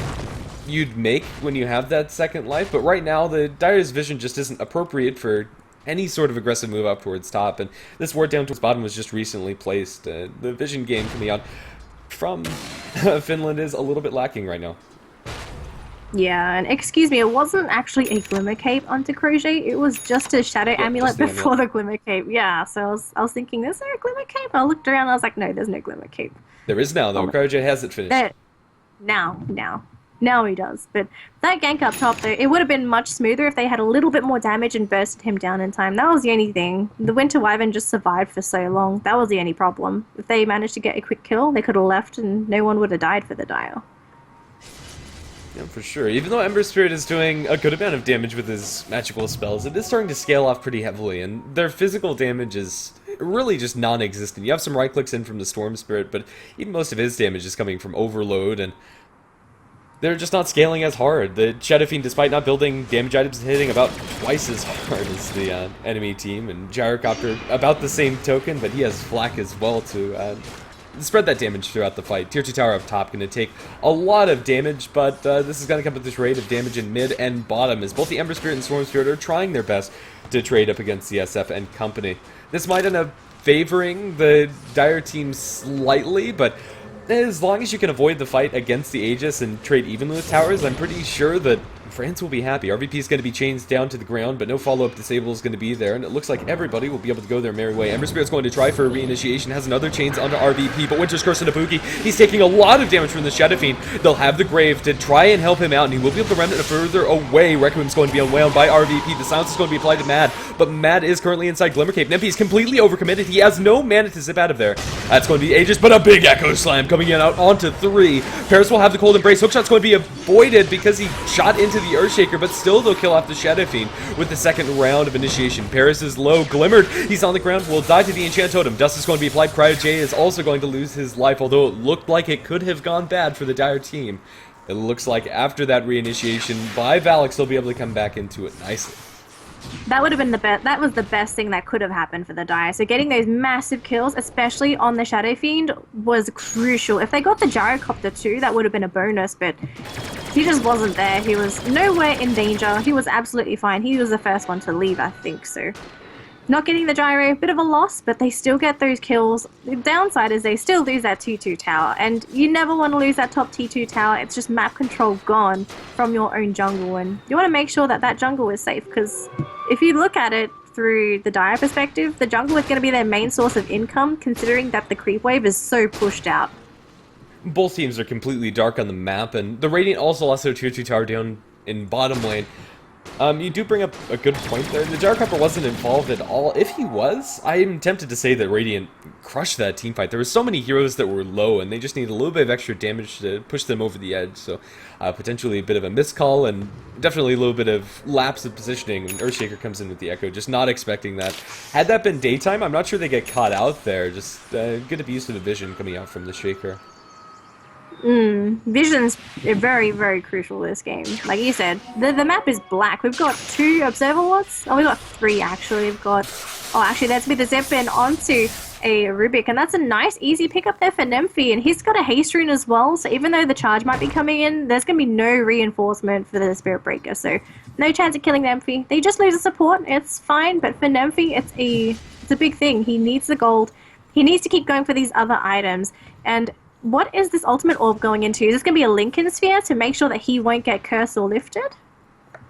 you'd make when you have that second life, but right now the Dire's vision just isn't appropriate for any sort of aggressive move up towards top, and this ward down towards bottom was just recently placed. The vision gain coming out from Finland is a little bit lacking right now. Yeah, and excuse me, it wasn't actually a Glimmer Cape onto Crochet, it was just a Shadow Amulet before the Glimmer Cape. Yeah, so I was thinking, is there a Glimmer Cape? I looked around and I was like, no, there's no Glimmer Cape. There is now, though. Crochet has it finished. Now he does. But that gank up top, though, it would have been much smoother if they had a little bit more damage and bursted him down in time. That was the only thing. The Winter Wyvern just survived for so long. That was the only problem. If they managed to get a quick kill, they could have left and no one would have died for the Dire. Yeah, for sure. Even though Ember Spirit is doing a good amount of damage with his magical spells, it is starting to scale off pretty heavily, and their physical damage is really just non-existent. You have some right-clicks in from the Storm Spirit, but even most of his damage is coming from Overload, and they're just not scaling as hard. The Shadow Fiend, despite not building damage items, is hitting about twice as hard as the enemy team, and Gyrocopter about the same token, but he has Flak as well to spread that damage throughout the fight. Tier 2 tower up top going to take a lot of damage, but this is going to come with this rate of damage in mid and bottom, as both the Ember Spirit and Storm Spirit are trying their best to trade up against the SF and company. This might end up favoring the Dire team slightly, but as long as you can avoid the fight against the Aegis and trade evenly with towers, I'm pretty sure that France will be happy. RVP is going to be chained down to the ground, but no follow-up disable is going to be there, and it looks like everybody will be able to go their merry way. Ember Spirit's going to try for a reinitiation, has another chains onto RVP, but Winter's Curse into Pookie. He's taking a lot of damage from the Shadow Fiend. They'll have the Grave to try and help him out, and he will be able to remnant further away. Requiem's going to be unwound by RVP. The silence is going to be applied to Mad, but Mad is currently inside Glimmer Cape. Nempi is completely overcommitted. He has no mana to zip out of there. That's going to be Aegis, but a big Echo Slam coming in out onto 3. Paris will have the Cold Embrace. Hookshot's going to be avoided because he shot into the Earthshaker, but still they'll kill off the Shadow Fiend with the second round of initiation. Paris is low, Glimmered, he's on the ground, will die to the Enchant Totem. Dust is going to be applied. Cryo J is also going to lose his life, although it looked like it could have gone bad for the Dire team. It looks like after that reinitiation by Valix, they'll be able to come back into it nicely. That would have been the best. That was the best thing that could have happened for the Dire. So getting those massive kills, especially on the Shadow Fiend, was crucial. If they got the Gyrocopter too, that would have been a bonus, but he just wasn't there. He was nowhere in danger. He was absolutely fine. He was the first one to leave, I think, so. Not getting the gyro, bit of a loss, but they still get those kills. The downside is they still lose that T2 tower, and you never want to lose that top T2 tower. It's just map control gone from your own jungle, and you want to make sure that that jungle is safe, because if you look at it through the Dire perspective, the jungle is going to be their main source of income, considering that the creep wave is so pushed out. Both teams are completely dark on the map, and the Radiant also lost their tier 2 tower down in bottom lane. You do bring up a good point there. The Gyrocopter wasn't involved at all. If he was, I'm tempted to say that Radiant crushed that team fight. There were so many heroes that were low, and they just needed a little bit of extra damage to push them over the edge. So potentially a bit of a miscall, and definitely a little bit of lapse of positioning when Earthshaker comes in with the Echo. Just not expecting that. Had that been daytime, I'm not sure they get caught out there. Just good abuse of the vision coming out from the Shaker. Vision's very, very crucial this game. Like you said, the map is black. We've got 2 observer wards. Oh, we've got 3 actually. We've got, oh, actually that's with the Zeppelin onto a Rubik, and that's a nice easy pickup there for Nemphy, and he's got a haste rune as well, so even though the charge might be coming in, there's going to be no reinforcement for the Spirit Breaker, so no chance of killing Nemphy. They just lose the support, it's fine, but for Nemphy, it's a big thing. He needs the gold. He needs to keep going for these other items, and what is this ultimate orb going into? Is this going to be a Lincoln Sphere to make sure that he won't get cursed or lifted?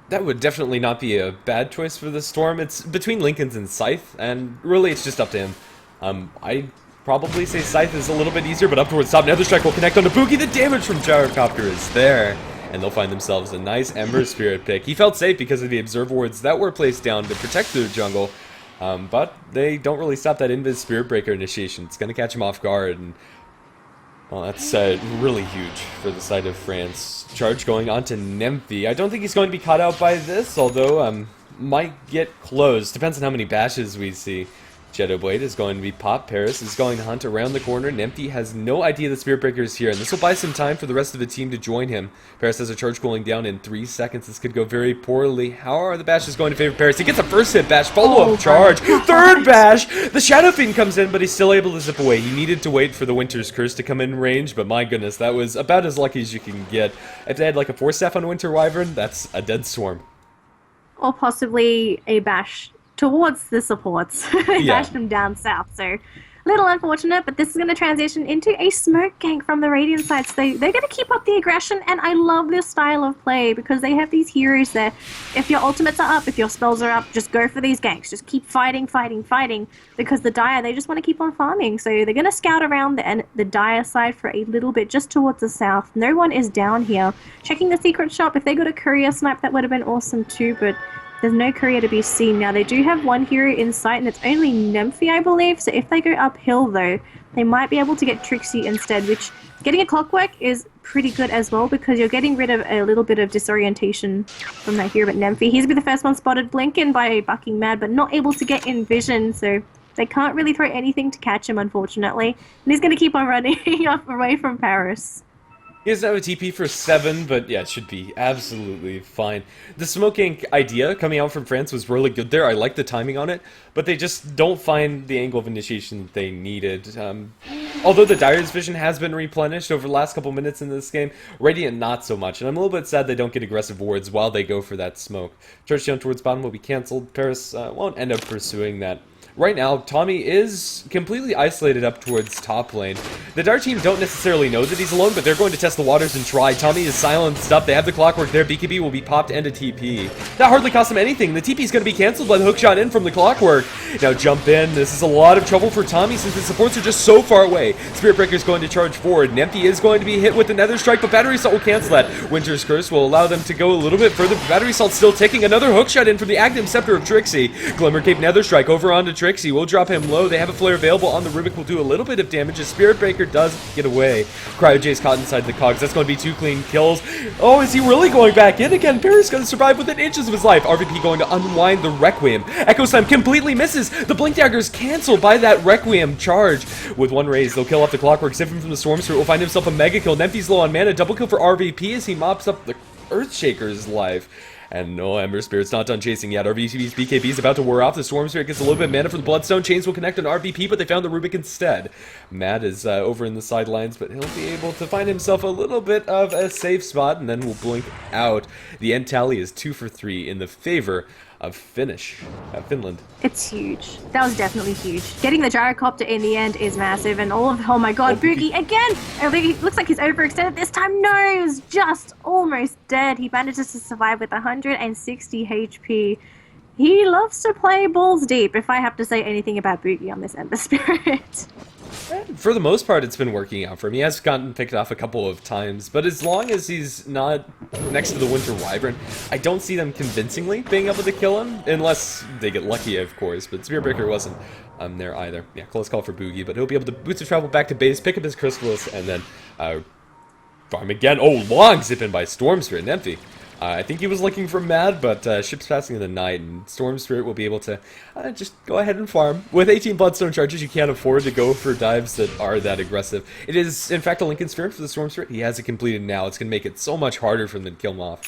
That would definitely not be a bad choice for the Storm. It's between Lincoln's and Scythe, and really it's just up to him. I'd probably say Scythe is a little bit easier, but up towards top, Nether Strike will connect onto Pookie. The damage from Gyrocopter is there, and they'll find themselves a nice Ember Spirit pick. He felt safe because of the Observer Wards that were placed down to protect their jungle, but they don't really stop that Invis Spirit Breaker initiation. It's going to catch him off guard, and well, that's really huge for the side of France. Charge going on to Nemphy. I don't think he's going to be caught out by this, although might get close. Depends on how many bashes we see. Shadow Blade is going to be popped. Paris is going to hunt around the corner. Nemphy has no idea the Spirit Breaker is here, and this will buy some time for the rest of the team to join him. Paris has a charge cooling down in 3 seconds. This could go very poorly. How are the bashes going to favor Paris? He gets a first hit bash, follow-up charge, third bash! The Shadow Fiend comes in, but he's still able to zip away. He needed to wait for the Winter's Curse to come in range, but my goodness, that was about as lucky as you can get. If they had like a 4-staff on Winter Wyvern, that's a dead swarm. Or possibly a bash towards the supports. Bashed them down south, so a little unfortunate, but this is going to transition into a smoke gank from the Radiant side, so they're going to keep up the aggression, and I love this style of play because they have these heroes there. If your ultimates are up, if your spells are up, just go for these ganks. Just keep fighting, fighting, fighting, because the Dire, they just want to keep on farming, so they're going to scout around the Dire side for a little bit, just towards the south. No one is down here. Checking the secret shop, if they got a courier snipe, that would have been awesome too, but there's no courier to be seen. Now, they do have one hero in sight, and it's only Nemphy, I believe. So if they go uphill, though, they might be able to get Trixie instead, which getting a Clockwork is pretty good as well, because you're getting rid of a little bit of disorientation from that hero. But Nemphy, he's be the first one spotted blinking by Bucking Mad, but not able to get in vision, so they can't really throw anything to catch him, unfortunately. And he's going to keep on running off away from Paris. He doesn't have a TP for 7, but yeah, it should be absolutely fine. The smoke gank idea coming out from France was really good there. I like the timing on it, but they just don't find the angle of initiation that they needed. Although the Dire's vision has been replenished over the last couple minutes in this game, Radiant not so much, and I'm a little bit sad they don't get aggressive wards while they go for that smoke. Charge down towards bottom will be cancelled. Paris won't end up pursuing that. Right now, Tommy is completely isolated up towards top lane. The Dart team don't necessarily know that he's alone, but they're going to test the waters and try. Tommy is silenced up. They have the clockwork there. BKB will be popped and a TP. That hardly cost him anything. The TP is going to be cancelled by the hookshot in from the clockwork. Now jump in. This is a lot of trouble for Tommy since the supports are just so far away. Spirit Breaker is going to charge forward. Nemphy is going to be hit with the Nether Strike, but Battery Assault will cancel that. Winter's Curse will allow them to go a little bit further. Battery Assault still ticking. Another hookshot in from the Aghanim Scepter of Trixie. Glimmer Cape Nether Strike over onto Trixie. We'll drop him low. They have a flare available on the Rubik, will do a little bit of damage as Spirit Breaker does get away. Cryo J's caught inside the cogs. That's going to be 2 clean kills. Oh, is he really going back in again? Paris going to survive within inches of his life. RVP going to unwind the Requiem. Echo Slam completely misses. The Blink Dagger is cancelled by that Requiem charge. With 1 raise, they'll kill off the Clockwork. Siphon from the Storm Spirit will find himself a mega kill. Nemphy's low on mana. Double kill for RVP as he mops up the Earthshaker's life. And no, Ember Spirit's not done chasing yet. RVP's BKB is about to wear off. The Storm Spirit gets a little bit of mana from the Bloodstone. Chains will connect on RVP, but they found the Rubik instead. Matt is over in the sidelines, but he'll be able to find himself a little bit of a safe spot, and then we'll blink out. The end tally is 2 for 3 in the favor of Finland. It's huge. That was definitely huge. Getting the gyrocopter in the end is massive, and all of, oh my god, Boogie again! It looks like he's overextended this time. No, he was just almost dead. He manages to survive with 160 HP. He loves to play balls deep, if I have to say anything about Boogie on this Ember Spirit. For the most part, it's been working out for him. He has gotten picked off a couple of times, but as long as he's not next to the Winter Wyvern, I don't see them convincingly being able to kill him, unless they get lucky, of course. But Spirit Breaker wasn't there either. Yeah, close call for Boogie, but he'll be able to boost his travel back to base, pick up his Chrysalis, and then farm again. Oh, long zip in by Storm Spirit and Nemphy. I think he was looking for Mad, but ship's passing in the night, and Storm Spirit will be able to just go ahead and farm. With 18 Bloodstone charges, you can't afford to go for dives that are that aggressive. It is, in fact, a Lincoln Spirit for the Storm Spirit. He has it completed now. It's going to make it so much harder for him to kill him off.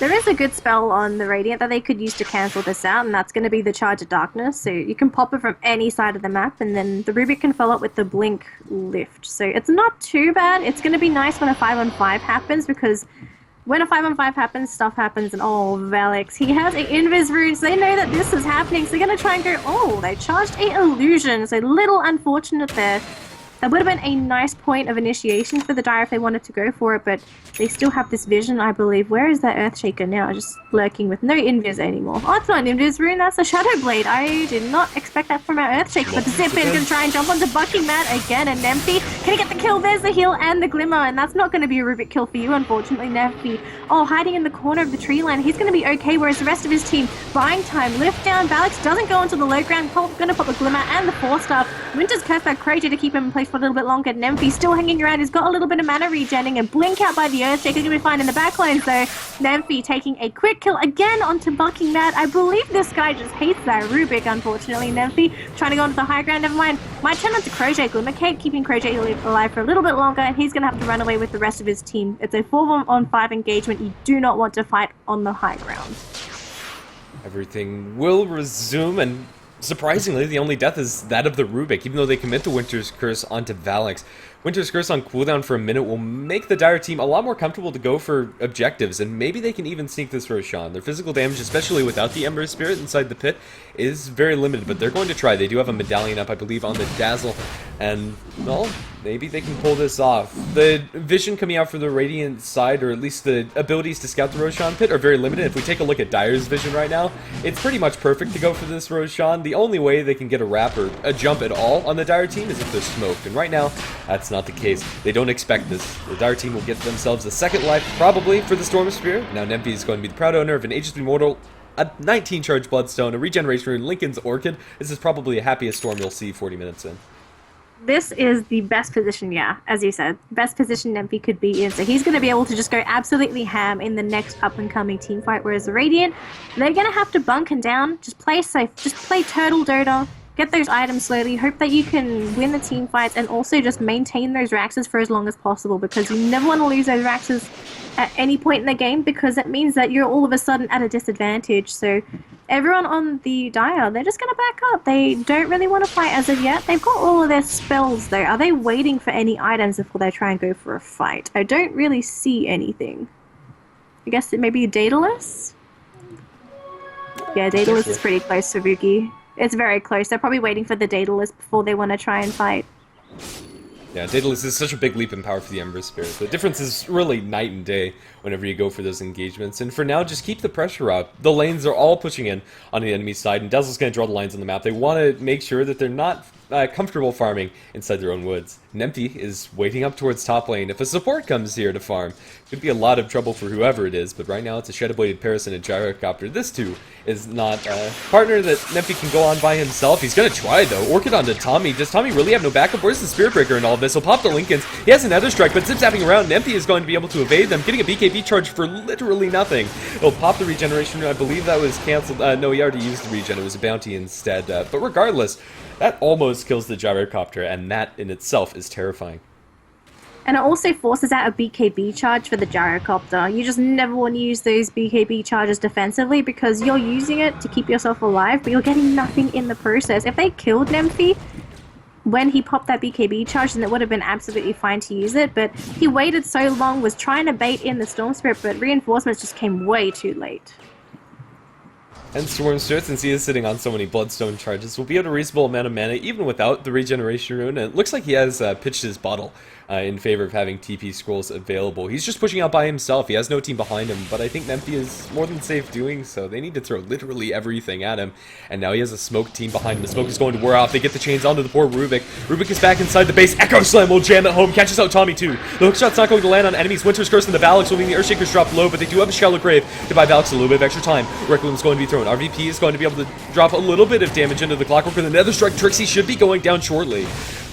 There is a good spell on the Radiant that they could use to cancel this out, and that's going to be the Charge of Darkness. So you can pop it from any side of the map, and then the Rubik can follow up with the Blink Lift. So it's not too bad. It's going to be nice when a 5-on-5 happens, because when a 5-on-5 happens, stuff happens, and oh, Valix, he has an Invis rune, so they know that this is happening, so they're going to try and go, oh, they charged a Illusion, so little unfortunate there. That would have been a nice point of initiation for the Dire if they wanted to go for it, but they still have this vision, I believe. Where is that Earthshaker now? Just lurking with no Invis anymore. Oh, it's not an Invis rune, that's a Shadow Blade. I did not expect that from our Earthshaker, but the Zip is going to try and jump onto Bucking-Man again, and Nemphy, can he get the kill? There's the heal and the Glimmer, and that's not going to be a Rubik kill for you, unfortunately, Nemphy. Oh, hiding in the corner of the tree line. He's going to be okay, whereas the rest of his team, buying time, lift down. Valix doesn't go into the low ground, going to pop the Glimmer and the 4-star. Winter's Curse by Croja to keep him in place for a little bit longer. Nemphy still hanging around. He's got a little bit of mana regenning, and Blink out by the Earthshaker. Going to be fine in the backline, so Nemphy taking a quick kill again onto Bucking Mad. I believe this guy just hates that Rubik, unfortunately. Nemphy trying to go onto the high ground. Never mind. Might turn onto Croja. Glimmer Cape keeping Croja alive for a little bit longer, and he's going to have to run away with the rest of his team. It's a 4-on-5 engagement. You do not want to fight on the high ground. Everything will resume, and surprisingly, the only death is that of the Rubik, even though they commit the Winter's Curse onto Valix. Winter's Curse on cooldown for a minute will make the Dire team a lot more comfortable to go for objectives, and maybe they can even sneak this Roshan. Their physical damage, especially without the Ember Spirit inside the pit, is very limited, but they're going to try. They do have a medallion up, I believe, on the Dazzle, and, well, maybe they can pull this off. The vision coming out for the Radiant side, or at least the abilities to scout the Roshan pit, are very limited. If we take a look at Dire's vision right now, it's pretty much perfect to go for this Roshan. The only way they can get a wrap or a jump at all on the Dire team is if they're smoked, and right now, that's not the case. They don't expect this. The Dire team will get themselves a second life, probably, for the Storm Spirit. Now Nemphy is going to be the proud owner of an Aegis Immortal, a 19 charge Bloodstone, a regeneration rune, Lincoln's Orchid. This is probably the happiest Storm you'll see 40 minutes in. This is the best position, yeah, as you said. Best position Nemphy could be in. So he's going to be able to just go absolutely ham in the next up-and-coming team fight. Whereas the Radiant, they're going to have to bunker down. Just play safe. Just play Turtle Dota. get those items slowly, hope that you can win the team fights, and also just maintain those Raxes for as long as possible, because you never want to lose those Raxes at any point in the game, because it means that you're all of a sudden at a disadvantage. So everyone on the Dire, they're just going to back up. They don't really want to fight as of yet. They've got all of their spells though. Are they waiting for any items before they try and go for a fight? I don't really see anything. I guess it may be Daedalus? Yeah, Daedalus is pretty close to Buki. It's very close. They're probably waiting for the Daedalus before they want to try and fight. Yeah, Daedalus is such a big leap in power for the Ember Spirit. The difference is really night and day whenever you go for those engagements. And for now, just keep the pressure up. The lanes are all pushing in on the enemy side, and Dazzle's going to draw the lines on the map. They want to make sure that they're not comfortable farming inside their own woods. Nempty is waiting up towards top lane. If a support comes here to farm, could be a lot of trouble for whoever it is, but right now it's a Shadow-Bladed Paris and a Gyrocopter. This too is not a partner that Nempty can go on by himself. He's going to try though. Orchid onto Tommy. Does Tommy really have no backup? Where's the Spirit Breaker in all of this? He'll pop the Lincolns. He has another strike, but zip-zapping around. Nempty is going to be able to evade them, getting a BKB charge for literally nothing. He'll pop the regeneration. I believe that was cancelled. No, he already used the regen. It was a bounty instead. But regardless, that almost kills the Gyrocopter, and that in itself is terrifying. And it also forces out a BKB charge for the Gyrocopter. You just never want to use those BKB charges defensively, because you're using it to keep yourself alive, but you're getting nothing in the process. If they killed Nemphy when he popped that BKB charge, then it would have been absolutely fine to use it, but he waited so long, was trying to bait in the Storm Spirit, but reinforcements just came way too late. And Storm Spirit, since he is sitting on so many Bloodstone charges, will be at a reasonable amount of mana even without the regeneration rune, and it looks like he has pitched his bottle in favor of having TP scrolls available. He's just pushing out by himself. He has no team behind him, but I think Nempty is more than safe doing so. They need to throw literally everything at him, and now he has a smoke team behind him. The smoke is going to wear off. They get the chains onto the poor Rubik. Rubik is back inside the base. Echo Slam will jam it home, catches out Tommy too. The hookshot's not going to land on enemies. Winter's Curse and the Valix will mean the Earthshaker's drop low, but they do have a Shallow Grave to buy Valix a little bit of extra time. Requiem's going to be thrown. RVP is going to be able to drop a little bit of damage into the Clockwork with another strike. Trixie should be going down shortly.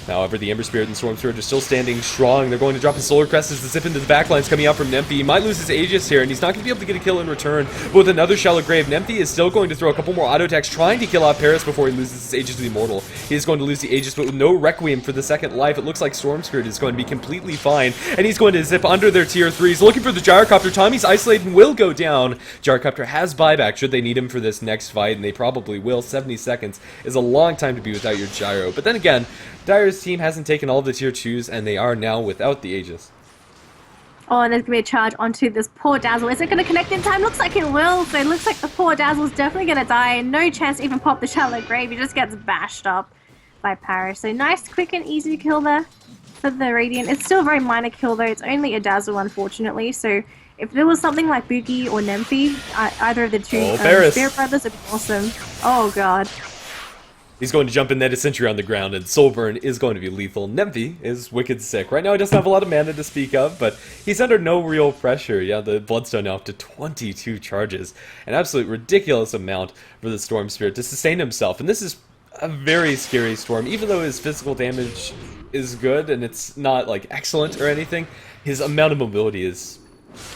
However, the Ember Spirit and Storm Spirit are still standing strong. They're going to drop a Solar Crest as the zip into the backlines coming out from Nempty. He might lose his Aegis here, and he's not going to be able to get a kill in return. But with another Shallow Grave, Nempty is still going to throw a couple more auto attacks, trying to kill out Paris before he loses his Aegis to the Immortal. He is going to lose the Aegis, but with no Requiem for the second life, it looks like Storm Spirit is going to be completely fine, and he's going to zip under their tier 3s. Looking for the Gyrocopter. Tommy's isolated and will go down. Gyrocopter has buyback should they need him for this next fight, and they probably will. 70 seconds is a long time to be without your Gyro. But then again, Dire's team hasn't taken all of the tier 2s, and they are now without the Aegis. Oh, and there's going to be a charge onto this poor Dazzle. Is it going to connect in time? Looks like it will. So it looks like the poor Dazzle's definitely going to die. No chance to even pop the Shallow Grave. He just gets bashed up by Paris. So nice, quick, and easy kill there for the Radiant. It's still a very minor kill, though. It's only a Dazzle, unfortunately. So if there was something like Buki or Nemphy, either of the two Spirit Brothers would be awesome. Oh, God. He's going to jump in there to Sentry on the ground, and Soul Burn is going to be lethal. Nempty is wicked sick. Right now he doesn't have a lot of mana to speak of, but he's under no real pressure. Yeah, the Bloodstone now up to 22 charges. An absolute ridiculous amount for the Storm Spirit to sustain himself. And this is a very scary Storm. Even though his physical damage is good, and it's not, like, excellent or anything, his amount of mobility is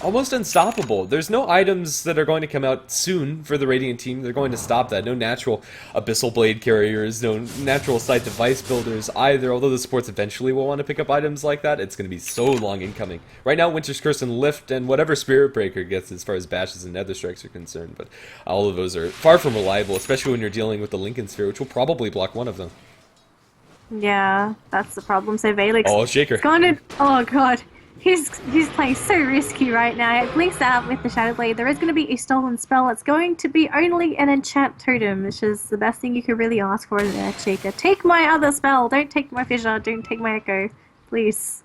almost unstoppable. There's no items that are going to come out soon for the Radiant team. They're going to stop that. No natural Abyssal Blade carriers, no natural site device builders either, although the supports eventually will want to pick up items like that. It's going to be so long incoming. Right now, Winter's Curse and Lift and whatever Spirit Breaker gets as far as bashes and Nether Strikes are concerned, but all of those are far from reliable, especially when you're dealing with the Lincoln Sphere, which will probably block one of them. Yeah, that's the problem. So Valix... Oh, Shaker. Oh, God. He's playing so risky right now. It blinks out with the Shadow Blade. There is going to be a stolen spell. It's going to be only an enchant totem, which is the best thing you could really ask for as an Earth Shaker. Take my other spell. Don't take my Fissure. Don't take my Echo. Please.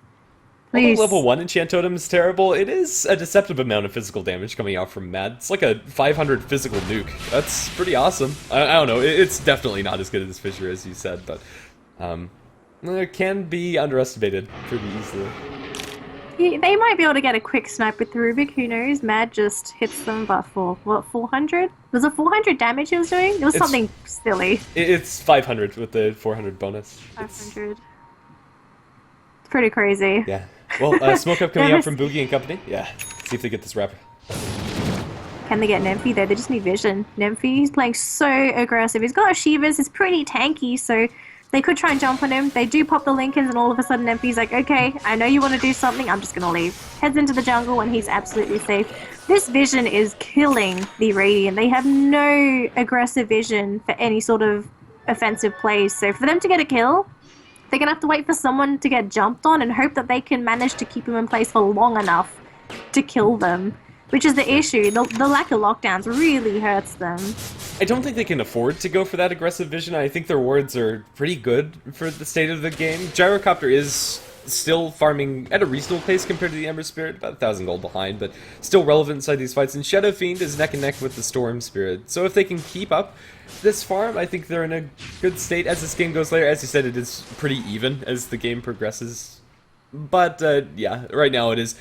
Please. Although level 1 enchant totem is terrible, it is a deceptive amount of physical damage coming out from Mad. It's like a 500 physical nuke. That's pretty awesome. I don't know. It's definitely not as good as Fissure, as you said, but it can be underestimated pretty easily. They might be able to get a quick snipe with the Rubik, who knows? Mad just hits them, but for, what, 400? Was it 400 damage he was doing? It was something silly. It's 500 with the 400 bonus. 500. It's pretty crazy. Yeah. Well, smoke up coming out from Boogie and company. Yeah. See if they get this wrapper. Can they get Nymphy there? They just need vision. Nymphy, he's playing so aggressive. He's got Shivas, he's pretty tanky, so they could try and jump on him. They do pop the Lincolns, and all of a sudden Nymphy's like, okay, I know you want to do something, I'm just going to leave. Heads into the jungle, and he's absolutely safe. This vision is killing the Radiant. They have no aggressive vision for any sort of offensive plays, so for them to get a kill, they're going to have to wait for someone to get jumped on and hope that they can manage to keep him in place for long enough to kill them. Which is the issue. The lack of lockdowns really hurts them. I don't think they can afford to go for that aggressive vision. I think their wards are pretty good for the state of the game. Gyrocopter is still farming at a reasonable pace compared to the Ember Spirit, about 1,000 gold behind, but still relevant inside these fights. And Shadow Fiend is neck and neck with the Storm Spirit. So if they can keep up this farm, I think they're in a good state as this game goes later. As you said, it is pretty even as the game progresses. But yeah, right now it is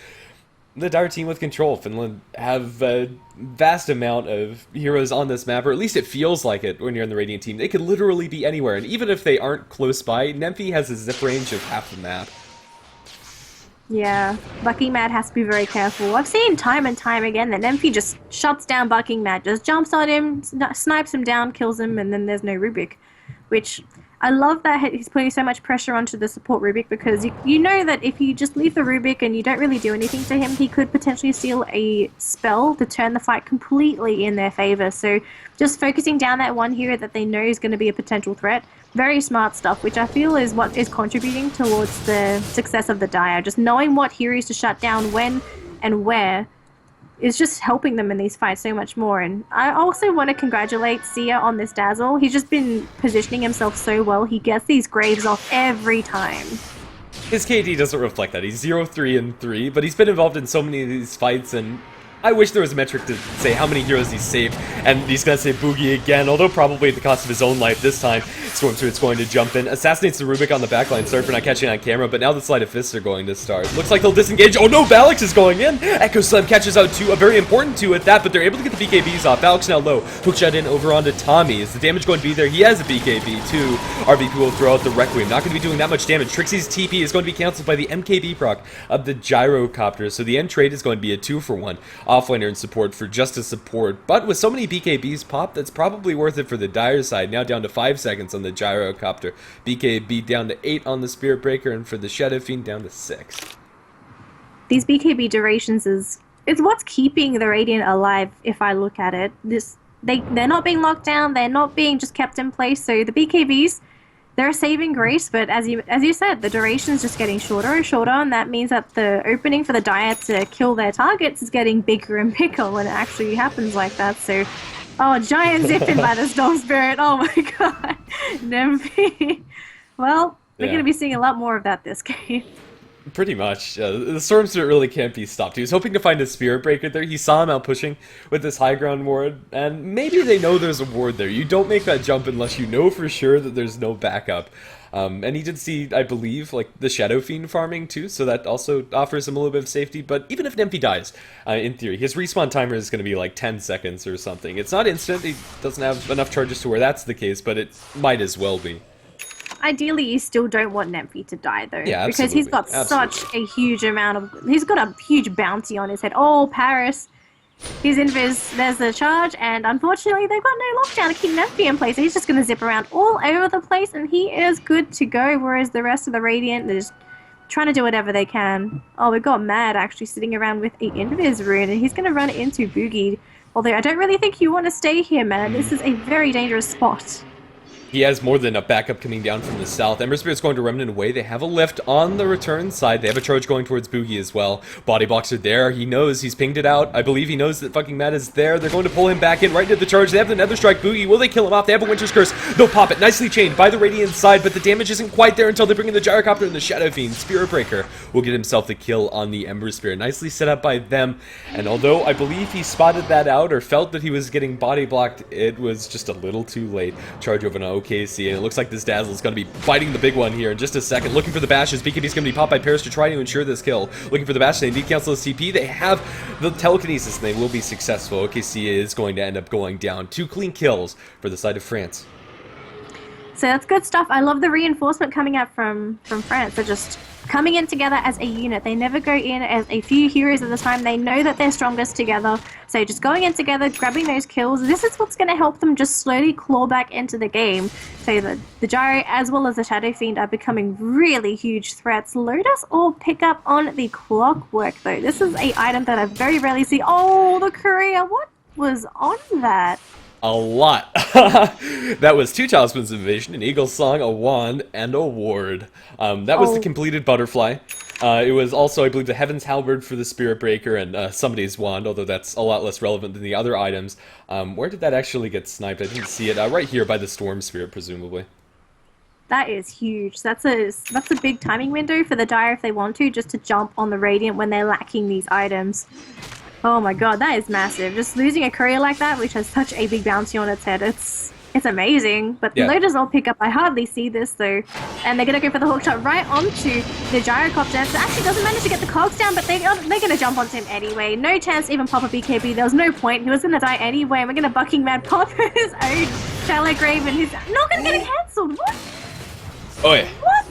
the Dire team with control. Finland have a vast amount of heroes on this map, or at least it feels like it when you're in the Radiant team. They could literally be anywhere, and even if they aren't close by, Nymphy has a zip range of half the map. Yeah, Bucking Mad has to be very careful. I've seen time and time again that Nymphy just shuts down Bucking Mad, just jumps on him, snipes him down, kills him, and then there's no Rubik. Which, I love that he's putting so much pressure onto the support Rubik, because you know that if you just leave the Rubik and you don't really do anything to him, he could potentially steal a spell to turn the fight completely in their favor. So just focusing down that one hero that they know is going to be a potential threat, very smart stuff, which I feel is what is contributing towards the success of the Dire. Just knowing what heroes to shut down when and where is just helping them in these fights so much more. And I also want to congratulate Sia on this Dazzle. He's just been positioning himself so well. He gets these Graves off every time. His KD doesn't reflect that. He's 0-3-3, but he's been involved in so many of these fights, and I wish there was a metric to say how many heroes he's saved. And he's going to say Boogie again, although probably at the cost of his own life this time. Storm Spirit's going to jump in, assassinates the Rubik on the backline. Sorry for not catching it on camera, but now the Sleight of Fists are going to start. Looks like they'll disengage. Oh no, Balix is going in! Echo Slam catches out two, a very important two at that, but they're able to get the BKBs off. Balix now low. Hookshot in over onto Tommy. Is the damage going to be there? He has a BKB too. RVP will throw out the Requiem. Not going to be doing that much damage. Trixie's TP is going to be cancelled by the MKB proc of the Gyrocopter, so the end trade is going to be a 2-for-1. Offlaner and support for just a support, but with so many BKBs popped, that's probably worth it for the Dire side. Now down to 5 seconds on the Gyrocopter. BKB down to 8 on the Spirit Breaker, and for the Shadow Fiend down to 6. These BKB durations is what's keeping the Radiant alive, if I look at it. They're not being locked down, they're not being just kept in place, so the BKBs, they're a saving grace, but as you said, the duration's just getting shorter and shorter, and that means that the opening for the Dire to kill their targets is getting bigger and bigger when it actually happens like that. So, oh, giant zip in by the Storm Spirit. Oh my god. Nymphy. Well, we're going to be seeing a lot more of that this game. Pretty much. The Storm Spirit really can't be stopped. He was hoping to find a Spirit Breaker there. He saw him out pushing with this high ground ward, and maybe they know there's a ward there. You don't make that jump unless you know for sure that there's no backup. And he did see, I believe, like the Shadow Fiend farming too, so that also offers him a little bit of safety. But even if Nymphy dies, in theory, his respawn timer is going to be like 10 seconds or something. It's not instant. He doesn't have enough charges to where that's the case, but it might as well be. Ideally, you still don't want Nymphy to die, though. Yeah, because he's got such a huge amount of... He's got a huge bounty on his head. Oh, Paris. He's invis. There's the charge, and unfortunately, they've got no lockdown to keep Nymphy in place. So he's just going to zip around all over the place, and he is good to go, whereas the rest of the Radiant, they're just trying to do whatever they can. Oh, we've got Mad actually sitting around with an invis rune, and he's going to run into Boogie. Although I don't really think you want to stay here, man. This is a very dangerous spot. He has more than a backup coming down from the south. Ember Spirit's going to Remnant away. They have a lift on the return side. They have a charge going towards Boogie as well. Body blocks are there. He knows. He's pinged it out. I believe he knows that fucking Matt is there. They're going to pull him back in right into the charge. They have the Nether Strike. Boogie, will they kill him off? They have a Winter's Curse. They'll pop it. Nicely chained by the Radiant side, but the damage isn't quite there until they bring in the Gyrocopter and the Shadow Fiend. Spirit Breaker will get himself the kill on the Ember Spirit. Nicely set up by them. And although I believe he spotted that out or felt that he was getting body blocked, it was just a little too late. Charge over an OKC, and it looks like this Dazzle is going to be fighting the big one here in just a second. Looking for the bashes. BKB's going to be popped by Paris to try to ensure this kill. Looking for the bash. They need to cancel the CP. They have the telekinesis, and they will be successful. OKC is going to end up going down. 2 clean kills for the side of France. So that's good stuff. I love the reinforcement coming out from France. They're just coming in together as a unit. They never go in as a few heroes at a time. They know that they're strongest together. So just going in together, grabbing those kills, this is what's going to help them just slowly claw back into the game. So the Gyro as well as the Shadow Fiend are becoming really huge threats. Lotus or pick up on the Clockwork though. This is a item that I very rarely see. Oh, the Courier, what was on that? A lot. That was 2 Talismans of Evasion, an Eagle Song, a Wand, and a Ward. That was the completed Butterfly. It was also, I believe, the Heaven's Halberd for the Spirit Breaker and somebody's Wand, although that's a lot less relevant than the other items. Where did that actually get sniped? I didn't see it. Right here by the Storm Spirit, presumably. That is huge. That's a big timing window for the Dire if they want to, just to jump on the Radiant when they're lacking these items. Oh my god, that is massive. Just losing a Courier like that, which has such a big bounty on its head, it's amazing. But yeah. Lotus all pick up. I hardly see this though. And they're going to go for the hook shot right onto the Gyrocopter. So actually doesn't manage to get the cogs down, but they're going to jump onto him anyway. No chance to even pop a BKB. There was no point. He was going to die anyway. And we're going to Bucking Mad pop his own Shallow Grave, and he's not going to get it cancelled. What? Oh yeah. What?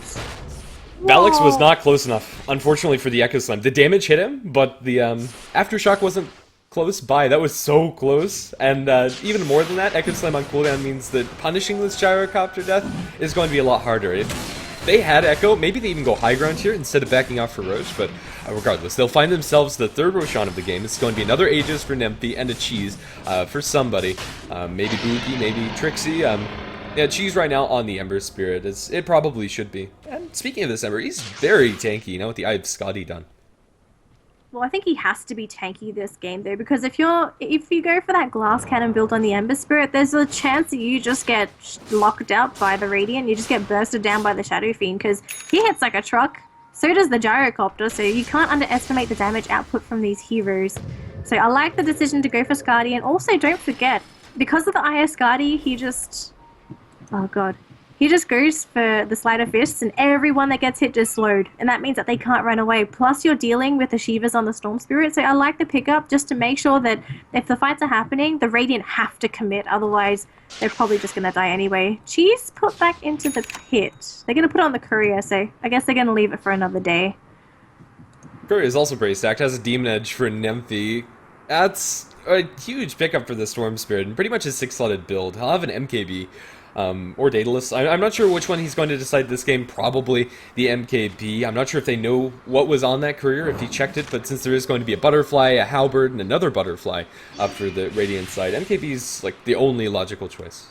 Balix was not close enough, unfortunately, for the Echo Slam. The damage hit him, but the Aftershock wasn't close by. That was so close. And even more than that, Echo Slam on cooldown means that punishing this Gyrocopter death is going to be a lot harder. If they had Echo, maybe they even go high ground here instead of backing off for Roche, but regardless, they'll find themselves the 3rd Roshan of the game. It's going to be another Aegis for Nymphy and a Cheese for somebody. Maybe Boogie, maybe Trixie. Yeah, Cheese right now on the Ember Spirit, as it probably should be. And speaking of this Ember, he's very tanky, you know, with the Eye of Scotty done. Well, I think he has to be tanky this game though, because if you go for that Glass Cannon build on the Ember Spirit, there's a chance that you just get locked out by the Radiant, you just get bursted down by the Shadow Fiend, because he hits like a truck, so does the Gyrocopter, so you can't underestimate the damage output from these heroes. So I like the decision to go for Skadi, and also don't forget, because of the Eye of Skadi, he just... oh god. He just goes for the Sleight of Fists, and everyone that gets hit just slowed. And that means that they can't run away. Plus you're dealing with the Shivas on the Storm Spirit, so I like the pickup just to make sure that if the fights are happening, the Radiant have to commit, otherwise they're probably just gonna die anyway. Cheese put back into the pit. They're gonna put on the Courier, so I guess they're gonna leave it for another day. Courier is also pretty stacked, has a Demon Edge for Nymphy. That's a huge pickup for the Storm Spirit, and pretty much a 6-slotted build. He'll have an MKB. Or Daedalus. I'm not sure which one he's going to decide this game. Probably the MKB. I'm not sure if they know what was on that Courier, if he checked it, but since there is going to be a Butterfly, a Halberd, and another Butterfly up for the Radiant side, MKB's like the only logical choice.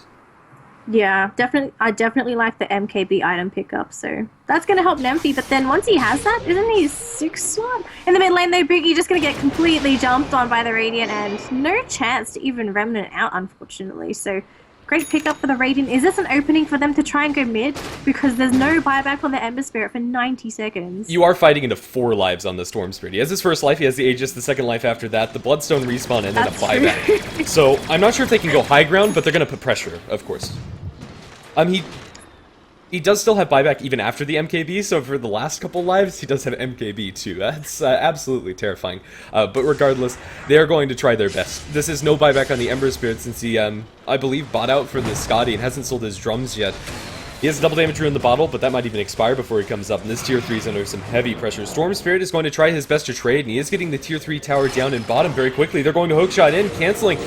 Yeah, definitely. I definitely like the MKB item pickup, so that's going to help Nymphy, but then once he has that, isn't he 6-slot? In the mid lane though, Boogie just going to get completely jumped on by the Radiant, and no chance to even Remnant out, unfortunately, so... great pickup for the Radiant. Is this an opening for them to try and go mid? Because there's no buyback on the Ember Spirit for 90 seconds. You are fighting into 4 lives on the Storm Spirit. He has his first life, he has the Aegis, the second life after that, the Bloodstone respawn, and then a buyback. So, I'm not sure if they can go high ground, but they're going to put pressure, of course. He does still have buyback even after the MKB, so for the last couple lives, he does have MKB too. That's absolutely terrifying. But regardless, they are going to try their best. This is no buyback on the Ember Spirit since he, I believe, bought out for the Scotty and hasn't sold his drums yet. He has a double damage rune in the bottle, but that might even expire before he comes up, and this tier 3 is under some heavy pressure. Storm Spirit is going to try his best to trade, and he is getting the tier 3 tower down and bottom very quickly. They're going to hookshot in, canceling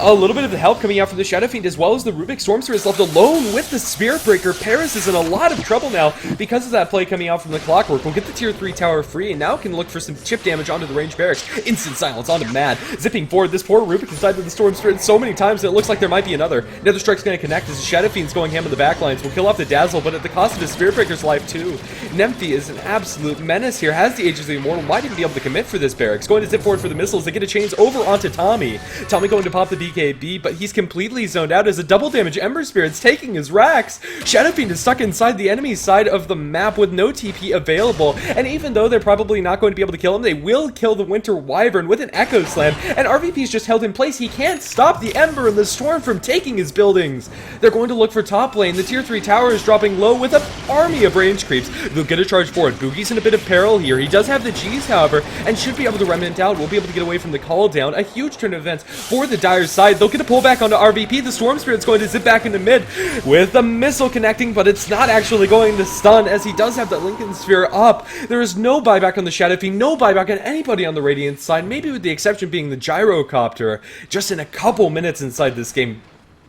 a little bit of the help coming out from the Shadow Fiend, as well as the Rubik. Storm Spirit is left alone with the Spirit Breaker. Paris is in a lot of trouble now because of that play coming out from the Clockwork. We'll get the tier 3 tower free, and now can look for some chip damage onto the range barracks. Instant silence onto Mad. Zipping forward, this poor Rubik inside with the Storm Spirit so many times that it looks like there might be another. Another strike's going to connect as the Shadow Fiend's going ham in the backlines. Will kill off the Dazzle, but at the cost of his Spirit Breaker's life too. Nymphy is an absolute menace here. Has the Aegis of the Immortal. Might even be able to commit for this barracks. Going to zip forward for the missiles. They get a chains over onto Tommy. Tommy going to pop the BKB, but he's completely zoned out as a double damage Ember Spirit's taking his racks. Shadow Fiend is stuck inside the enemy side of the map with no TP available, and even though they're probably not going to be able to kill him, they will kill the Winter Wyvern with an Echo Slam, and RVP's just held in place. He can't stop the Ember and the Storm from taking his buildings. They're going to look for top lane. The tier 3 tower is dropping low with an army of range creeps. They'll get a charge forward. Boogie's in a bit of peril here. He does have the G's, however, and should be able to remnant out. We'll be able to get away from the call down. A huge turn of events for the Dire side. They'll get a pullback onto RBP. The Storm Spirit's going to zip back into mid with the missile connecting, but it's not actually going to stun as he does have the Lincoln Sphere up. There is no buyback on the Shadow Fiend, no buyback on anybody on the Radiant side, maybe with the exception being the Gyrocopter. Just in a couple minutes inside this game,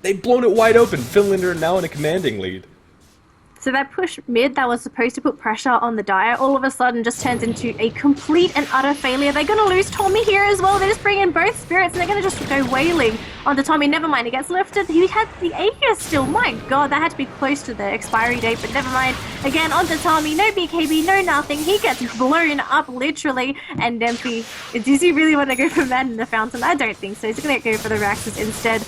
they've blown it wide open. Finland are now in a commanding lead. So that push mid that was supposed to put pressure on the Dire all of a sudden just turns into a complete and utter failure. They're going to lose Tommy here as well. They just bring in both spirits and they're going to just go wailing onto Tommy. Never mind, he gets lifted. He had the Aegis still. My god, that had to be close to the expiry date, but never mind. Again, onto Tommy. No BKB, no nothing. He gets blown up literally. And Dempy, does he really want to go for Man in the Fountain? I don't think so. He's going to go for the Raxus instead.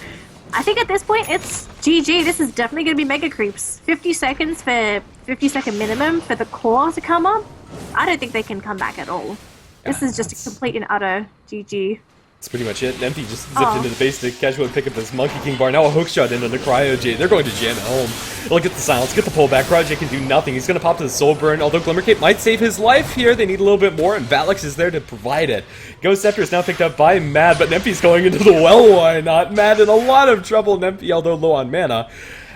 I think at this point it's GG. This is definitely going to be mega creeps. 50 seconds for 50-second minimum for the core to come up. I don't think they can come back at all. This is just a complete and utter GG. That's pretty much it. Empty just zipped into the base to casually pick up this Monkey King bar. Now a hook shot into the Cryo Jade. They're going to jam it home. Look at the silence, get the pullback. Cryo Jade can do nothing. He's going to pop to the Soul Burn, although Glimmercape might save his life here. They need a little bit more, and Valix is there to provide it. Ghost Scepter is now picked up by Mad, but Nempy's going into the well, why not? Mad in a lot of trouble. Nempy, although low on mana,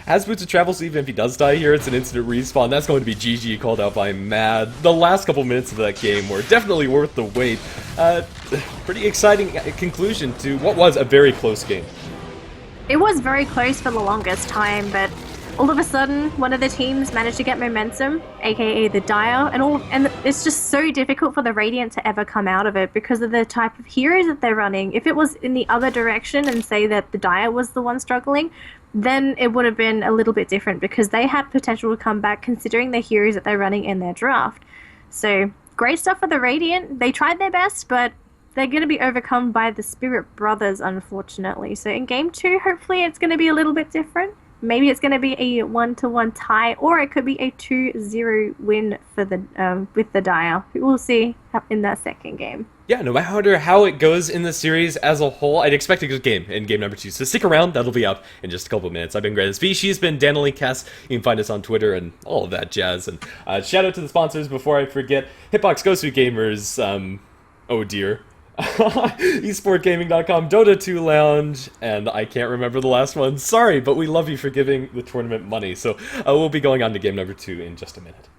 has boots of travel, so even if he does die here, it's an instant respawn. That's going to be GG, called out by Mad. The last couple minutes of that game were definitely worth the wait. Pretty exciting conclusion to what was a very close game. It was very close for the longest time, but all of a sudden, one of the teams managed to get momentum, aka the Dire, and it's just so difficult for the Radiant to ever come out of it because of the type of heroes that they're running. If it was in the other direction and say that the Dire was the one struggling, then it would have been a little bit different because they had potential to come back considering the heroes that they're running in their draft. So, great stuff for the Radiant. They tried their best, but they're going to be overcome by the Spirit Brothers, unfortunately. So in Game 2, hopefully it's going to be a little bit different. Maybe it's going to be a 1-1 tie, or it could be a 2-0 win for the with the Dire. We'll see in that second game. Yeah, no matter how it goes in the series as a whole, I'd expect a good game in game number 2. So stick around, that'll be up in just a couple of minutes. I've been Greatest V, she's been Danielle Cass. You can find us on Twitter and all of that jazz. And shout out to the sponsors before I forget. Hitbox Gosu Gamers, oh dear. esportgaming.com, Dota 2 Lounge, and I can't remember the last one. Sorry, but we love you for giving the tournament money. So we'll be going on to game number 2 in just a minute.